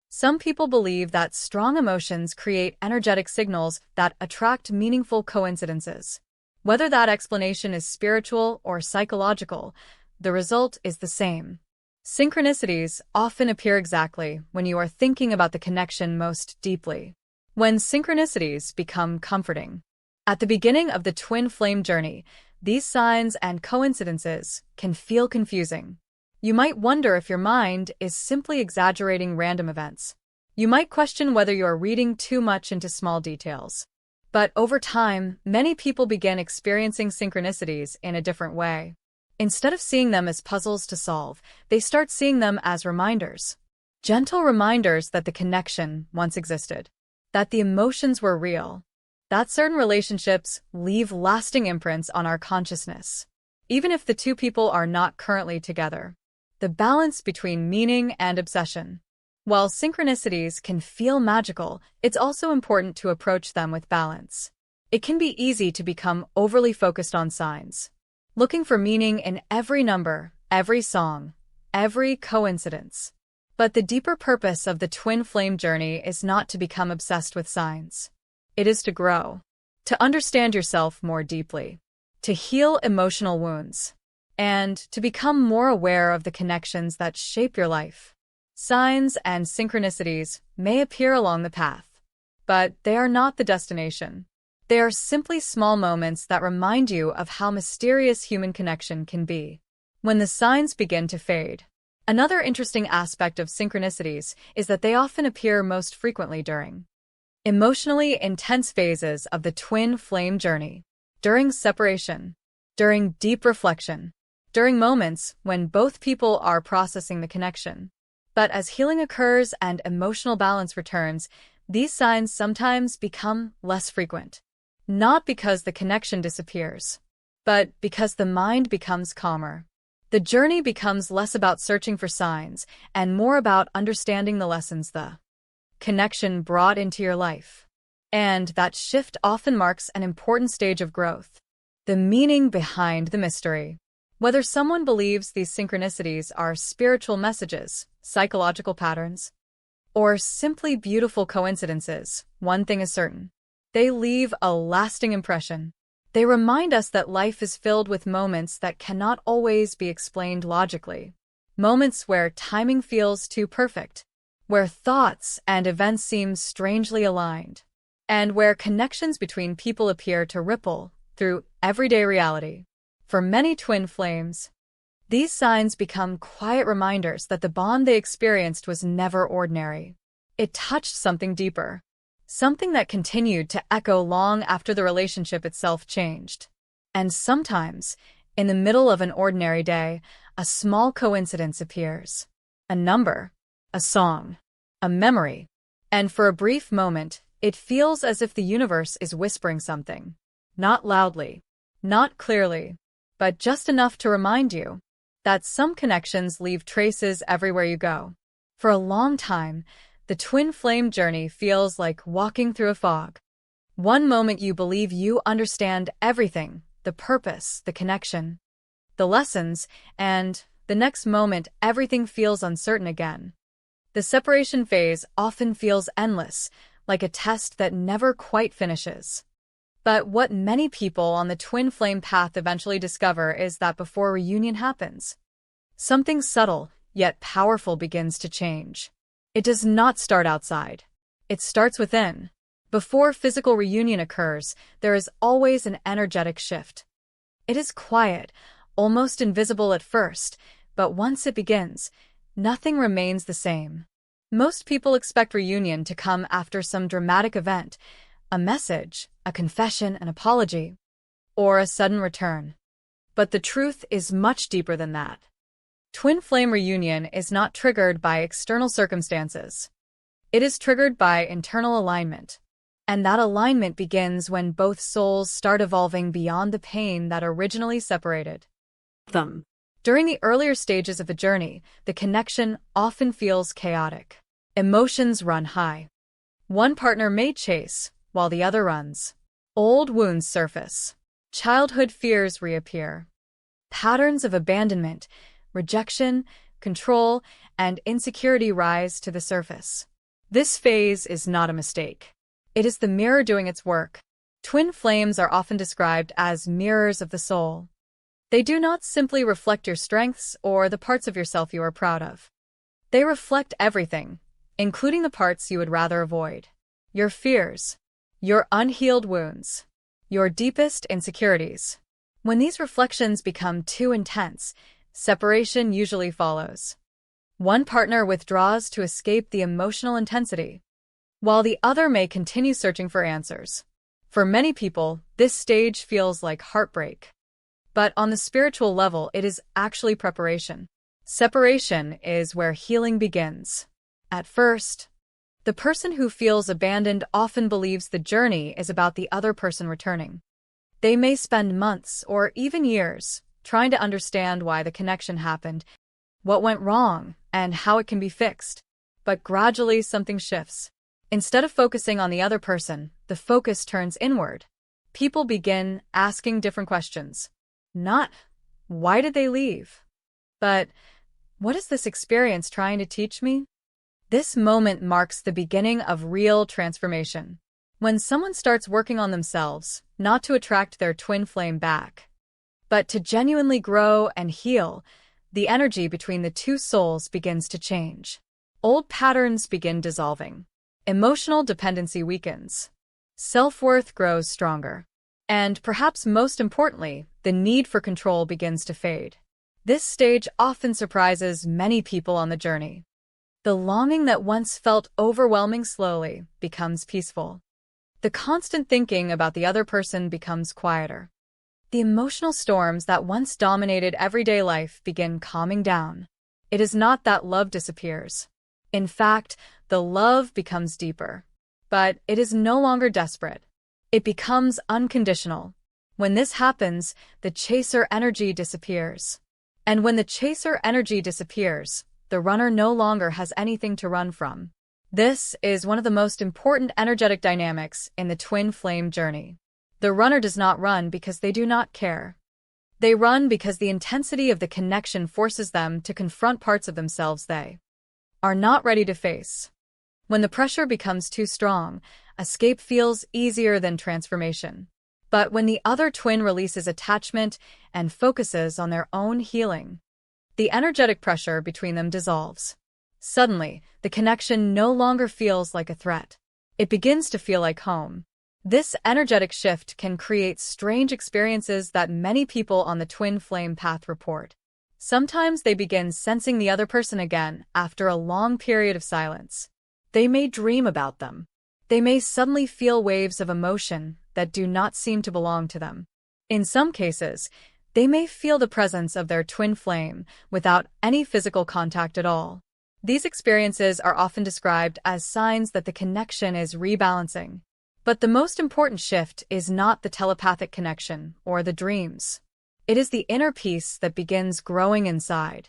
some people believe that strong emotions create energetic signals that attract meaningful coincidences. Whether that explanation is spiritual or psychological, the result is the same. Synchronicities often appear exactly when you are thinking about the connection most deeply. When synchronicities become comforting. At the beginning of the twin flame journey, these signs and coincidences can feel confusing. You might wonder if your mind is simply exaggerating random events. You might question whether you are reading too much into small details. But over time, many people begin experiencing synchronicities in a different way. Instead of seeing them as puzzles to solve, they start seeing them as reminders. Gentle reminders that the connection once existed, that the emotions were real, that certain relationships leave lasting imprints on our consciousness. Even if the two people are not currently together. The balance between meaning and obsession. While synchronicities can feel magical, it's also important to approach them with balance. It can be easy to become overly focused on signs, looking for meaning in every number, every song, every coincidence. But the deeper purpose of the twin flame journey is not to become obsessed with signs. It is to grow, to understand yourself more deeply, to heal emotional wounds, and to become more aware of the connections that shape your life. Signs and synchronicities may appear along the path, but they are not the destination. They are simply small moments that remind you of how mysterious human connection can be. When the signs begin to fade. Another interesting aspect of synchronicities is that they often appear most frequently during emotionally intense phases of the twin flame journey, during separation, during deep reflection, during moments when both people are processing the connection. But as healing occurs and emotional balance returns, these signs sometimes become less frequent. Not because the connection disappears, but because the mind becomes calmer. The journey becomes less about searching for signs and more about understanding the lessons the connection brought into your life. And that shift often marks an important stage of growth. The meaning behind the mystery. Whether someone believes these synchronicities are spiritual messages, psychological patterns, or simply beautiful coincidences, one thing is certain. They leave a lasting impression. They remind us that life is filled with moments that cannot always be explained logically. Moments where timing feels too perfect, where thoughts and events seem strangely aligned, and where connections between people appear to ripple through everyday reality. For many twin flames, these signs become quiet reminders that the bond they experienced was never ordinary. It touched something deeper, something that continued to echo long after the relationship itself changed. And sometimes, in the middle of an ordinary day, a small coincidence appears. A number, a song, a memory. And for a brief moment, it feels as if the universe is whispering something. Not loudly, not clearly, but just enough to remind you that some connections leave traces everywhere you go. For a long time, the twin flame journey feels like walking through a fog. One moment you believe you understand everything, the purpose, the connection, the lessons, and the next moment everything feels uncertain again. The separation phase often feels endless, like a test that never quite finishes. But what many people on the twin flame path eventually discover is that before reunion happens, something subtle yet powerful begins to change. It does not start outside. It starts within. Before physical reunion occurs, there is always an energetic shift. It is quiet, almost invisible at first, but once it begins, nothing remains the same. Most people expect reunion to come after some dramatic event, a message, a confession, an apology, or a sudden return. But the truth is much deeper than that. Twin flame reunion is not triggered by external circumstances. It is triggered by internal alignment. And that alignment begins when both souls start evolving beyond the pain that originally separated them. During the earlier stages of the journey, the connection often feels chaotic. Emotions run high. One partner may chase, while the other runs. Old wounds surface. Childhood fears reappear. Patterns of abandonment, rejection, control, and insecurity rise to the surface. This phase is not a mistake. It is the mirror doing its work. Twin flames are often described as mirrors of the soul. They do not simply reflect your strengths or the parts of yourself you are proud of. They reflect everything, including the parts you would rather avoid. Your fears, your unhealed wounds, your deepest insecurities. When these reflections become too intense, separation usually follows. One partner withdraws to escape the emotional intensity, while the other may continue searching for answers. For many people, this stage feels like heartbreak. But on the spiritual level, it is actually preparation. Separation is where healing begins. At first, the person who feels abandoned often believes the journey is about the other person returning. They may spend months or even years trying to understand why the connection happened, what went wrong, and how it can be fixed. But gradually something shifts. Instead of focusing on the other person, the focus turns inward. People begin asking different questions. Not, why did they leave? But, what is this experience trying to teach me? This moment marks the beginning of real transformation. When someone starts working on themselves, not to attract their twin flame back, but to genuinely grow and heal, the energy between the two souls begins to change. Old patterns begin dissolving. Emotional dependency weakens. Self-worth grows stronger. And perhaps most importantly, the need for control begins to fade. This stage often surprises many people on the journey. The longing that once felt overwhelming slowly becomes peaceful. The constant thinking about the other person becomes quieter. The emotional storms that once dominated everyday life begin calming down. It is not that love disappears. In fact, the love becomes deeper. But it is no longer desperate. It becomes unconditional. When this happens, the chaser energy disappears. And when the chaser energy disappears, the runner no longer has anything to run from. This is one of the most important energetic dynamics in the twin flame journey. The runner does not run because they do not care. They run because the intensity of the connection forces them to confront parts of themselves they are not ready to face. When the pressure becomes too strong, escape feels easier than transformation. But when the other twin releases attachment and focuses on their own healing, the energetic pressure between them dissolves. Suddenly, the connection no longer feels like a threat. It begins to feel like home. This energetic shift can create strange experiences that many people on the twin flame path report. Sometimes they begin sensing the other person again after a long period of silence. They may dream about them. They may suddenly feel waves of emotion that do not seem to belong to them. In some cases, they may feel the presence of their twin flame without any physical contact at all. These experiences are often described as signs that the connection is rebalancing. But the most important shift is not the telepathic connection or the dreams. It is the inner peace that begins growing inside.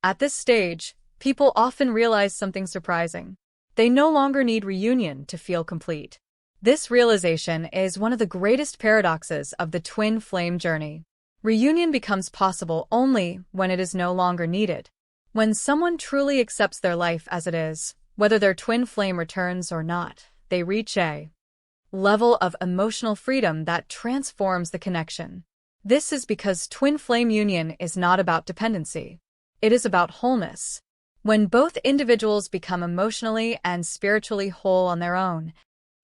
At this stage, people often realize something surprising. They no longer need reunion to feel complete. This realization is one of the greatest paradoxes of the twin flame journey. Reunion becomes possible only when it is no longer needed. When someone truly accepts their life as it is, whether their twin flame returns or not, they reach a level of emotional freedom that transforms the connection. This is because twin flame union is not about dependency. It is about wholeness. When both individuals become emotionally and spiritually whole on their own,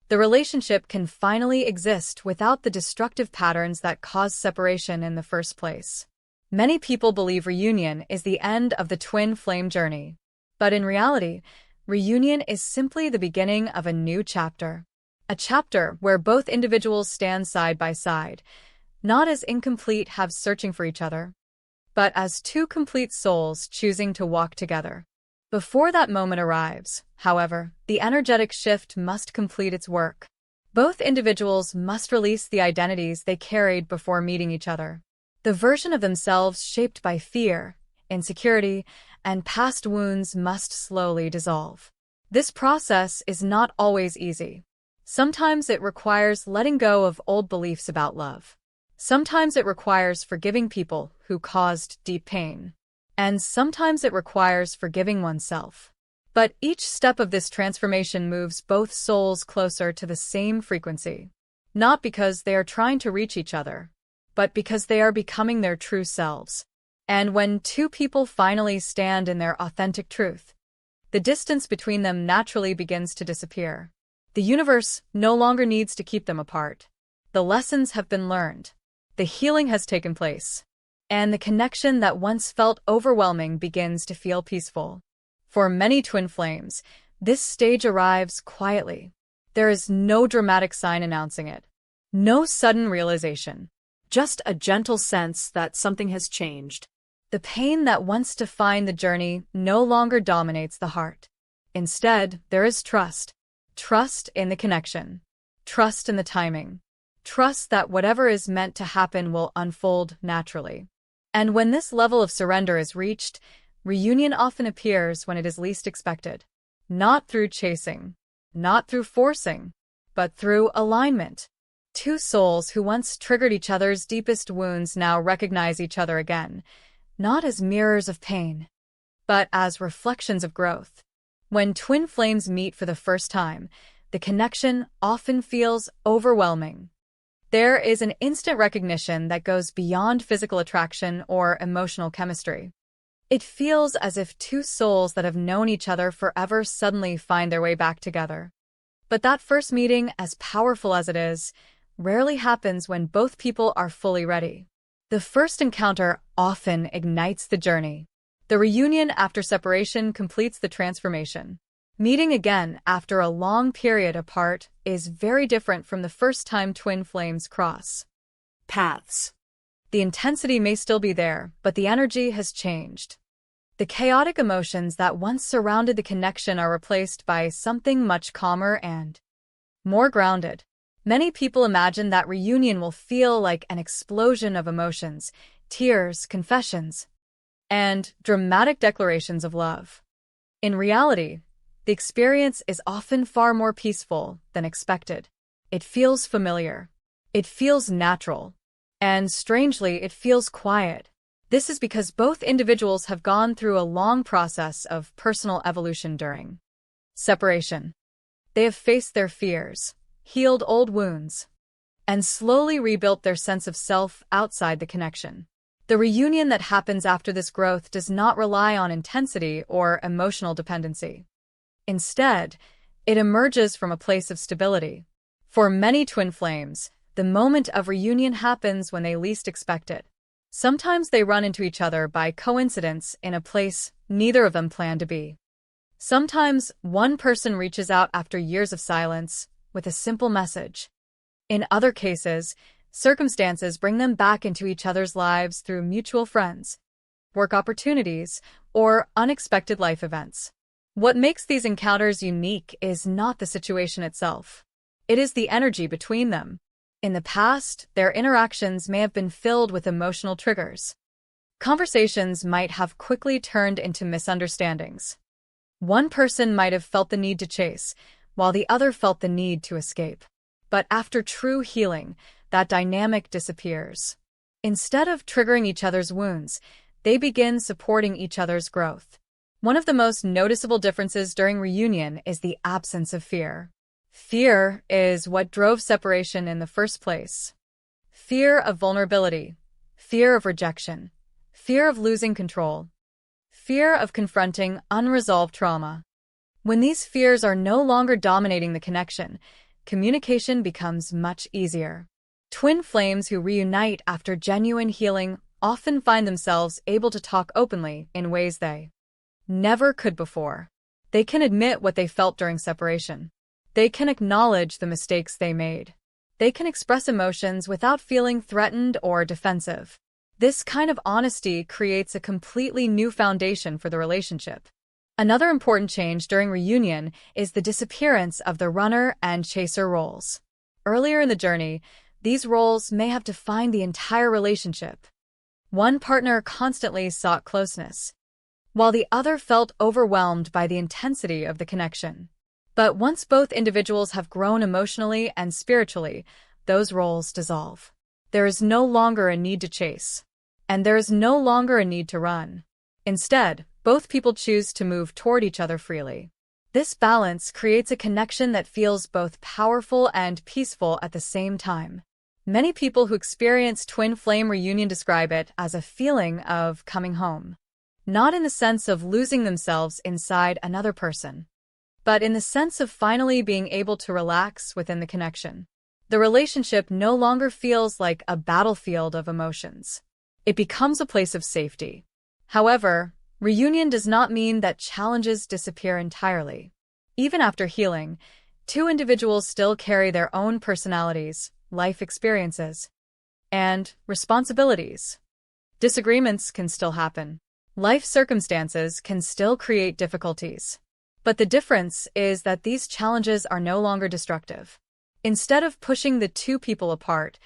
the relationship can finally exist without the destructive patterns that cause separation in the first place. Many people believe reunion is the end of the twin flame journey. But in reality, reunion is simply the beginning of a new chapter. A chapter where both individuals stand side by side, not as incomplete halves searching for each other, but as two complete souls choosing to walk together. Before that moment arrives, however, the energetic shift must complete its work. Both individuals must release the identities they carried before meeting each other. The version of themselves shaped by fear, insecurity, and past wounds must slowly dissolve. This process is not always easy. Sometimes it requires letting go of old beliefs about love. Sometimes it requires forgiving people who caused deep pain. And sometimes it requires forgiving oneself. But each step of this transformation moves both souls closer to the same frequency. Not because they are trying to reach each other, but because they are becoming their true selves. And when two people finally stand in their authentic truth, the distance between them naturally begins to disappear. The universe no longer needs to keep them apart. The lessons have been learned. The healing has taken place. And the connection that once felt overwhelming begins to feel peaceful. For many twin flames, this stage arrives quietly. There is no dramatic sign announcing it. No sudden realization. Just a gentle sense that something has changed. The pain that once defined the journey no longer dominates the heart. Instead, there is trust. Trust in the connection. Trust in the timing. Trust that whatever is meant to happen will unfold naturally. And when this level of surrender is reached, reunion often appears when it is least expected. Not through chasing, not through forcing, but through alignment. Two souls who once triggered each other's deepest wounds now recognize each other again, not as mirrors of pain, but as reflections of growth. When twin flames meet for the first time, the connection often feels overwhelming. There is an instant recognition that goes beyond physical attraction or emotional chemistry. It feels as if two souls that have known each other forever suddenly find their way back together. But that first meeting, as powerful as it is, rarely happens when both people are fully ready. The first encounter often ignites the journey. The reunion after separation completes the transformation. Meeting again after a long period apart is very different from the first time twin flames cross paths. The intensity may still be there, but the energy has changed. The chaotic emotions that once surrounded the connection are replaced by something much calmer and more grounded. Many people imagine that reunion will feel like an explosion of emotions, tears, confessions, and dramatic declarations of love. In reality, the experience is often far more peaceful than expected. It feels familiar. It feels natural. And strangely, it feels quiet. This is because both individuals have gone through a long process of personal evolution during separation. They have faced their fears, healed old wounds, and slowly rebuilt their sense of self outside the connection. The reunion that happens after this growth does not rely on intensity or emotional dependency. Instead, it emerges from a place of stability. For many twin flames, the moment of reunion happens when they least expect it. Sometimes they run into each other by coincidence in a place neither of them planned to be. Sometimes one person reaches out after years of silence with a simple message. In other cases, circumstances bring them back into each other's lives through mutual friends, work opportunities, or unexpected life events. What makes these encounters unique is not the situation itself. It is the energy between them. In the past, their interactions may have been filled with emotional triggers. Conversations might have quickly turned into misunderstandings. One person might have felt the need to chase, while the other felt the need to escape. But after true healing, that dynamic disappears. Instead of triggering each other's wounds, they begin supporting each other's growth. One of the most noticeable differences during reunion is the absence of fear. Fear is what drove separation in the first place. Fear of vulnerability, fear of rejection, fear of losing control, fear of confronting unresolved trauma. When these fears are no longer dominating the connection, communication becomes much easier. Twin flames who reunite after genuine healing often find themselves able to talk openly in ways they never could before. They can admit what they felt during separation. They can acknowledge the mistakes they made. They can express emotions without feeling threatened or defensive. This kind of honesty creates a completely new foundation for the relationship. Another important change during reunion is the disappearance of the runner and chaser roles. Earlier in the journey, these roles may have defined the entire relationship. One partner constantly sought closeness, while the other felt overwhelmed by the intensity of the connection. But once both individuals have grown emotionally and spiritually, those roles dissolve. There is no longer a need to chase, and there is no longer a need to run. Instead, both people choose to move toward each other freely. This balance creates a connection that feels both powerful and peaceful at the same time. Many people who experience twin flame reunion describe it as a feeling of coming home. Not in the sense of losing themselves inside another person, but in the sense of finally being able to relax within the connection. The relationship no longer feels like a battlefield of emotions. It becomes a place of safety. However, reunion does not mean that challenges disappear entirely. Even after healing, two individuals still carry their own personalities, life experiences, and responsibilities. Disagreements can still happen. Life circumstances can still create difficulties. But the difference is that these challenges are no longer destructive. Instead of pushing the two people apart,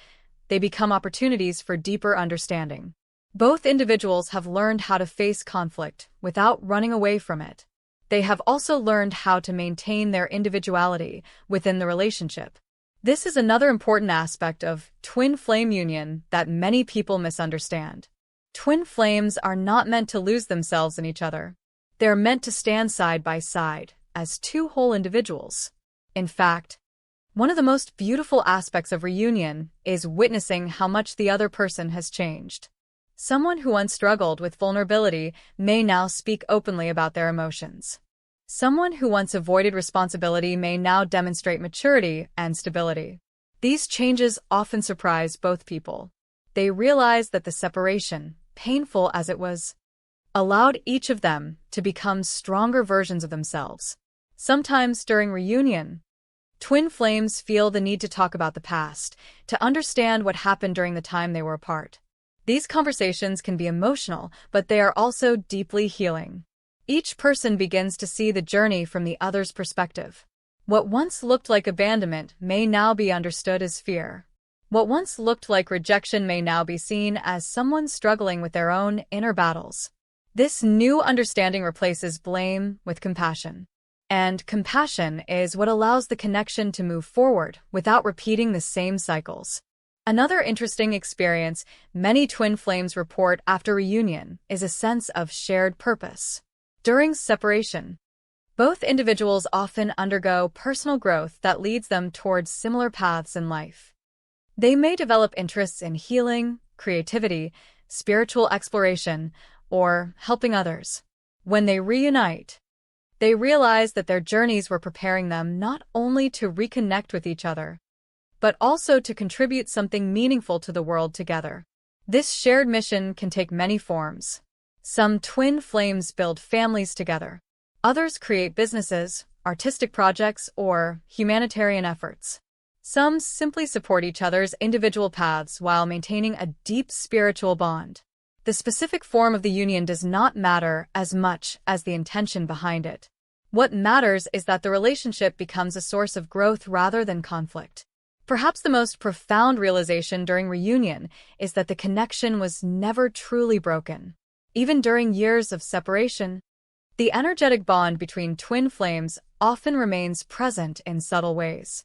they become opportunities for deeper understanding. Both individuals have learned how to face conflict without running away from it. They have also learned how to maintain their individuality within the relationship. This is another important aspect of twin flame union that many people misunderstand. Twin flames are not meant to lose themselves in each other. They're meant to stand side by side as two whole individuals. In fact, one of the most beautiful aspects of reunion is witnessing how much the other person has changed. Someone who once struggled with vulnerability may now speak openly about their emotions. Someone who once avoided responsibility may now demonstrate maturity and stability. These changes often surprise both people. They realize that the separation, painful as it was, allowed each of them to become stronger versions of themselves. Sometimes during reunion, twin flames feel the need to talk about the past, to understand what happened during the time they were apart. These conversations can be emotional, but they are also deeply healing. Each person begins to see the journey from the other's perspective. What once looked like abandonment may now be understood as fear. What once looked like rejection may now be seen as someone struggling with their own inner battles. This new understanding replaces blame with compassion. And compassion is what allows the connection to move forward without repeating the same cycles. Another interesting experience many twin flames report after reunion is a sense of shared purpose. During separation, both individuals often undergo personal growth that leads them towards similar paths in life. They may develop interests in healing, creativity, spiritual exploration, or helping others. When they reunite, they realize that their journeys were preparing them not only to reconnect with each other, but also to contribute something meaningful to the world together. This shared mission can take many forms. Some twin flames build families together. Others create businesses, artistic projects, or humanitarian efforts. Some simply support each other's individual paths while maintaining a deep spiritual bond. The specific form of the union does not matter as much as the intention behind it. What matters is that the relationship becomes a source of growth rather than conflict. Perhaps the most profound realization during reunion is that the connection was never truly broken. Even during years of separation, the energetic bond between twin flames often remains present in subtle ways.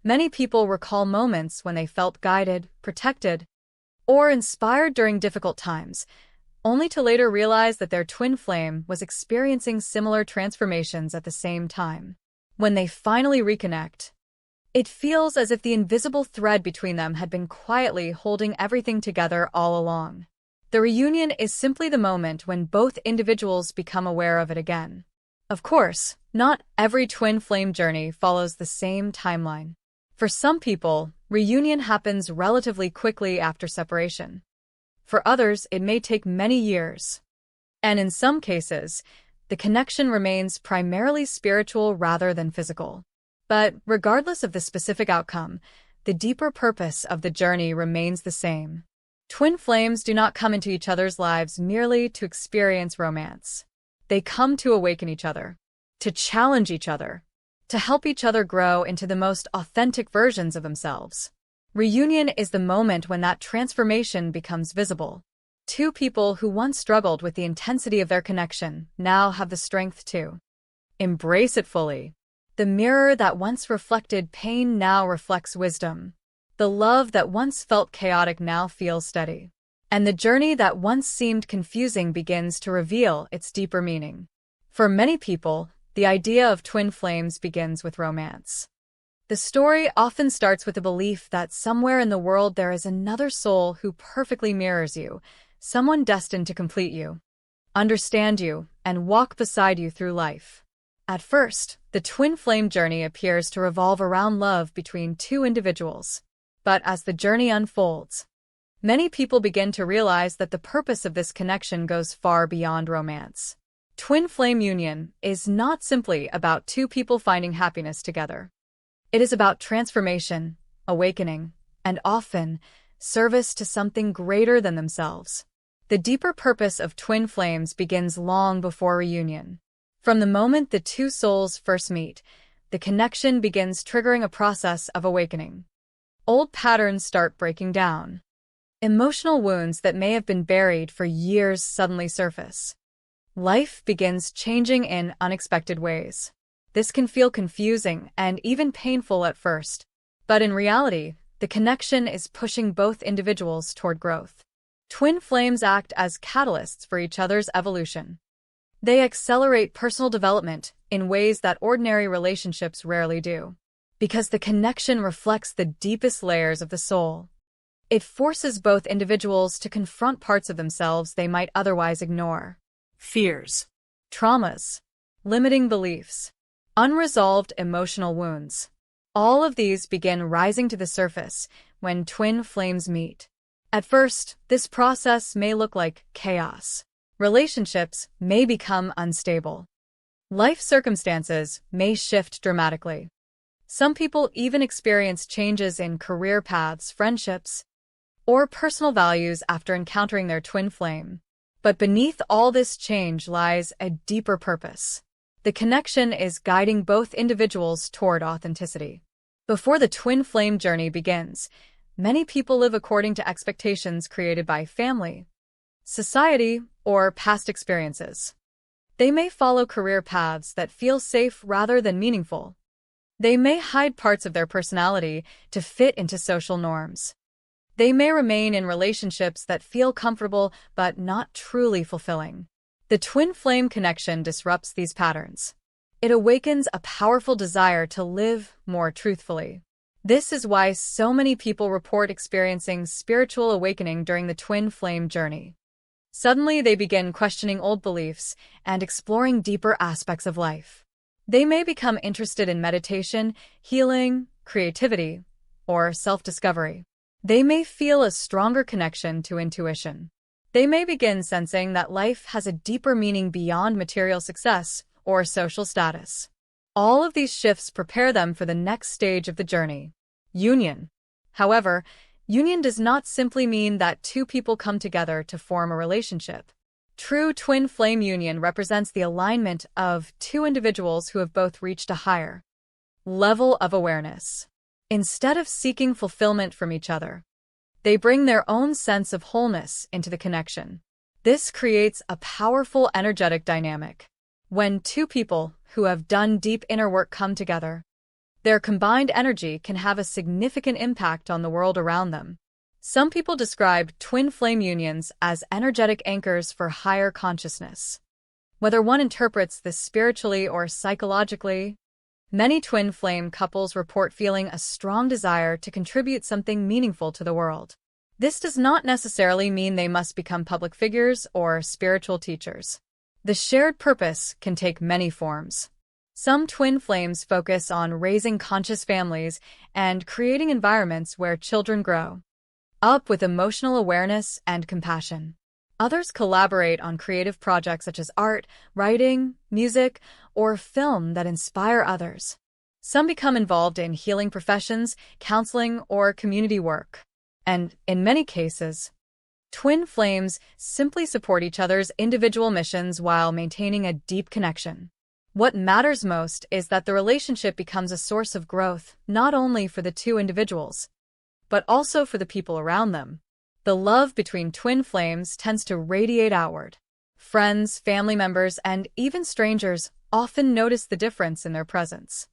Many people recall moments when they felt guided, protected, or inspired during difficult times, only to later realize that their twin flame was experiencing similar transformations at the same time. When they finally reconnect, it feels as if the invisible thread between them had been quietly holding everything together all along. The reunion is simply the moment when both individuals become aware of it again. Of course, not every twin flame journey follows the same timeline. For some people, reunion happens relatively quickly after separation. For others, it may take many years. And in some cases, the connection remains primarily spiritual rather than physical. But regardless of the specific outcome, the deeper purpose of the journey remains the same. Twin flames do not come into each other's lives merely to experience romance. They come to awaken each other, to challenge each other, to help each other grow into the most authentic versions of themselves. Reunion is the moment when that transformation becomes visible. Two people who once struggled with the intensity of their connection now have the strength to embrace it fully. The mirror that once reflected pain now reflects wisdom. The love that once felt chaotic now feels steady. And the journey that once seemed confusing begins to reveal its deeper meaning. For many people, the idea of twin flames begins with romance. The story often starts with the belief that somewhere in the world there is another soul who perfectly mirrors you, someone destined to complete you, understand you, and walk beside you through life. At first, the twin flame journey appears to revolve around love between two individuals. But as the journey unfolds, many people begin to realize that the purpose of this connection goes far beyond romance. Twin flame union is not simply about two people finding happiness together. It is about transformation, awakening, and often, service to something greater than themselves. The deeper purpose of twin flames begins long before reunion. From the moment the two souls first meet, the connection begins triggering a process of awakening. Old patterns start breaking down. Emotional wounds that may have been buried for years suddenly surface. Life begins changing in unexpected ways. This can feel confusing and even painful at first, but in reality, the connection is pushing both individuals toward growth. Twin flames act as catalysts for each other's evolution. They accelerate personal development in ways that ordinary relationships rarely do. Because the connection reflects the deepest layers of the soul. It forces both individuals to confront parts of themselves they might otherwise ignore. Fears, Traumas, limiting beliefs, unresolved emotional wounds. All of these begin rising to the surface when twin flames meet. At first, this process may look like chaos. Relationships may become unstable. Life circumstances may shift dramatically. Some people even experience changes in career paths, friendships, or personal values after encountering their twin flame. But beneath all this change lies a deeper purpose. The connection is guiding both individuals toward authenticity. Before the twin flame journey begins, many people live according to expectations created by family, society, or past experiences. They may follow career paths that feel safe rather than meaningful. They may hide parts of their personality to fit into social norms. They may remain in relationships that feel comfortable but not truly fulfilling. The twin flame connection disrupts these patterns. It awakens a powerful desire to live more truthfully. This is why so many people report experiencing spiritual awakening during the twin flame journey. Suddenly, they begin questioning old beliefs and exploring deeper aspects of life. They may become interested in meditation, healing, creativity, or self-discovery. They may feel a stronger connection to intuition. They may begin sensing that life has a deeper meaning beyond material success or social status. All of these shifts prepare them for the next stage of the journey, union. However, union does not simply mean that two people come together to form a relationship. True twin flame union represents the alignment of two individuals who have both reached a higher level of awareness. Instead of seeking fulfillment from each other, they bring their own sense of wholeness into the connection. This creates a powerful energetic dynamic. When two people who have done deep inner work come together, their combined energy can have a significant impact on the world around them. Some people describe twin flame unions as energetic anchors for higher consciousness. Whether one interprets this spiritually or psychologically, many twin flame couples report feeling a strong desire to contribute something meaningful to the world. This does not necessarily mean they must become public figures or spiritual teachers. The shared purpose can take many forms. Some twin flames focus on raising conscious families and creating environments where children grow up with emotional awareness and compassion. Others collaborate on creative projects such as art, writing, music, or film that inspire others. Some become involved in healing professions, counseling, or community work. And, in many cases, Twin flames simply support each other's individual missions while maintaining a deep connection. What matters most is that the relationship becomes a source of growth, not only for the two individuals, but also for the people around them. The love between twin flames tends to radiate outward. Friends, family members, and even strangers often notice the difference in their presence.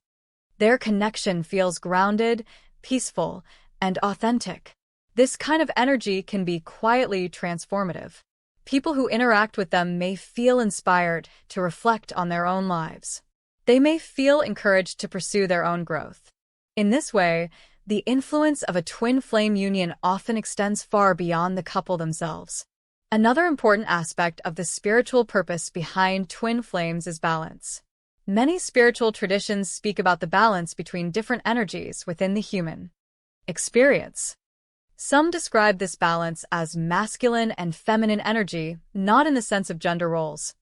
Their connection feels grounded, peaceful, and authentic. This kind of energy can be quietly transformative. People who interact with them may feel inspired to reflect on their own lives. They may feel encouraged to pursue their own growth. In this way, the influence of a twin flame union often extends far beyond the couple themselves. Another important aspect of the spiritual purpose behind twin flames is balance. Many spiritual traditions speak about the balance between different energies within the human experience. Some describe this balance as masculine and feminine energy, not in the sense of gender roles,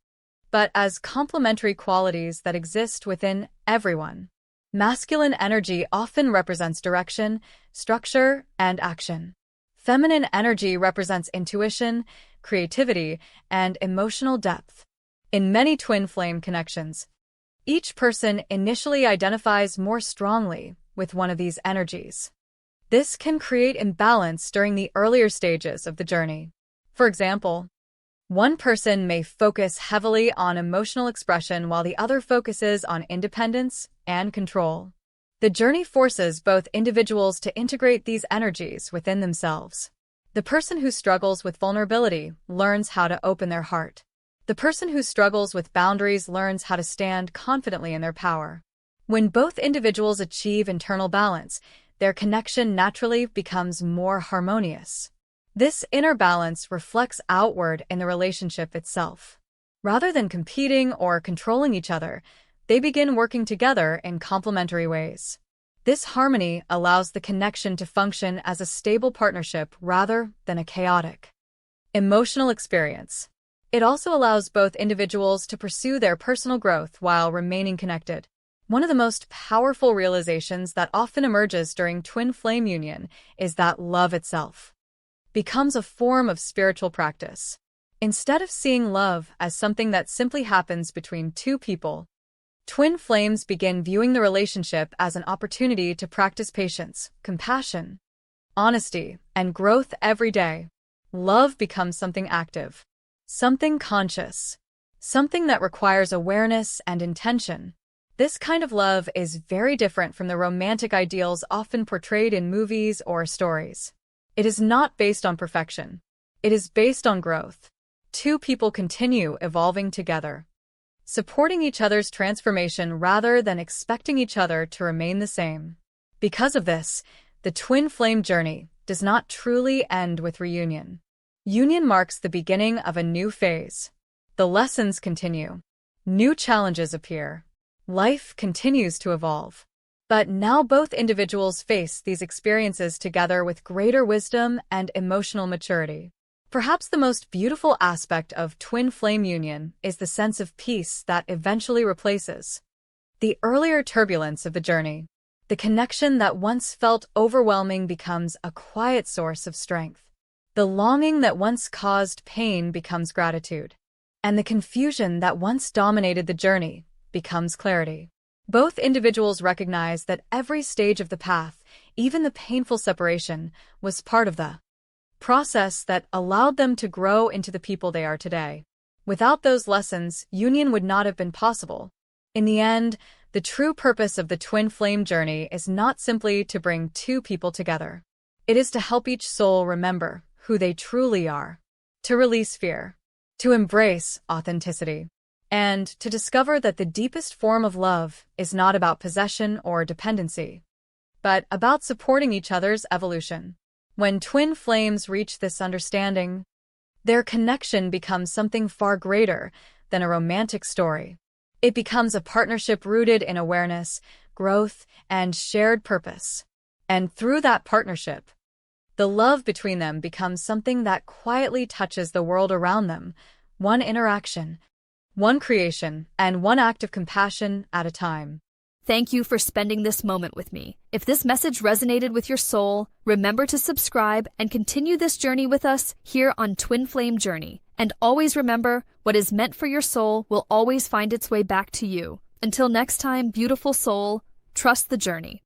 but as complementary qualities that exist within everyone. Masculine energy often represents direction, structure, and action. Feminine energy represents intuition, creativity, and emotional depth. In many twin flame connections, each person initially identifies more strongly with one of these energies. This can create imbalance during the earlier stages of the journey. For example, one person may focus heavily on emotional expression while the other focuses on independence and control. The journey forces both individuals to integrate these energies within themselves. The person who struggles with vulnerability learns how to open their heart. The person who struggles with boundaries learns how to stand confidently in their power. When both individuals achieve internal balance, their connection naturally becomes more harmonious. This inner balance reflects outward in the relationship itself. Rather than competing or controlling each other, they begin working together in complementary ways. This harmony allows the connection to function as a stable partnership rather than a chaotic emotional experience. It also allows both individuals to pursue their personal growth while remaining connected. One of the most powerful realizations that often emerges during twin flame union is that love itself becomes a form of spiritual practice. Instead of seeing love as something that simply happens between two people, twin flames begin viewing the relationship as an opportunity to practice patience, compassion, honesty, and growth every day. Love becomes something active, something conscious, something that requires awareness and intention. This kind of love is very different from the romantic ideals often portrayed in movies or stories. It is not based on perfection. It is based on growth. Two people continue evolving together, supporting each other's transformation rather than expecting each other to remain the same. Because of this, the twin flame journey does not truly end with reunion. Union marks the beginning of a new phase. The lessons continue. New challenges appear. Life continues to evolve. But now both individuals face these experiences together with greater wisdom and emotional maturity. Perhaps the most beautiful aspect of twin flame union is the sense of peace that eventually replaces the earlier turbulence of the journey. The connection that once felt overwhelming becomes a quiet source of strength. The longing that once caused pain becomes gratitude. And the confusion that once dominated the journey becomes clarity. Both individuals recognize that every stage of the path, even the painful separation, was part of the process that allowed them to grow into the people they are today. Without those lessons, union would not have been possible. In the end, the true purpose of the twin flame journey is not simply to bring two people together. It is to help each soul remember who they truly are, to release fear, to embrace authenticity, and to discover that the deepest form of love is not about possession or dependency, but about supporting each other's evolution. When twin flames reach this understanding, their connection becomes something far greater than a romantic story. It becomes a partnership rooted in awareness, growth, and shared purpose. And through that partnership, the love between them becomes something that quietly touches the world around them, one interaction, one creation, and one act of compassion at a time. Thank you for spending this moment with me. If this message resonated with your soul, remember to subscribe and continue this journey with us here on Twin Flame Journey. And always remember, what is meant for your soul will always find its way back to you. Until next time, beautiful soul, trust the journey.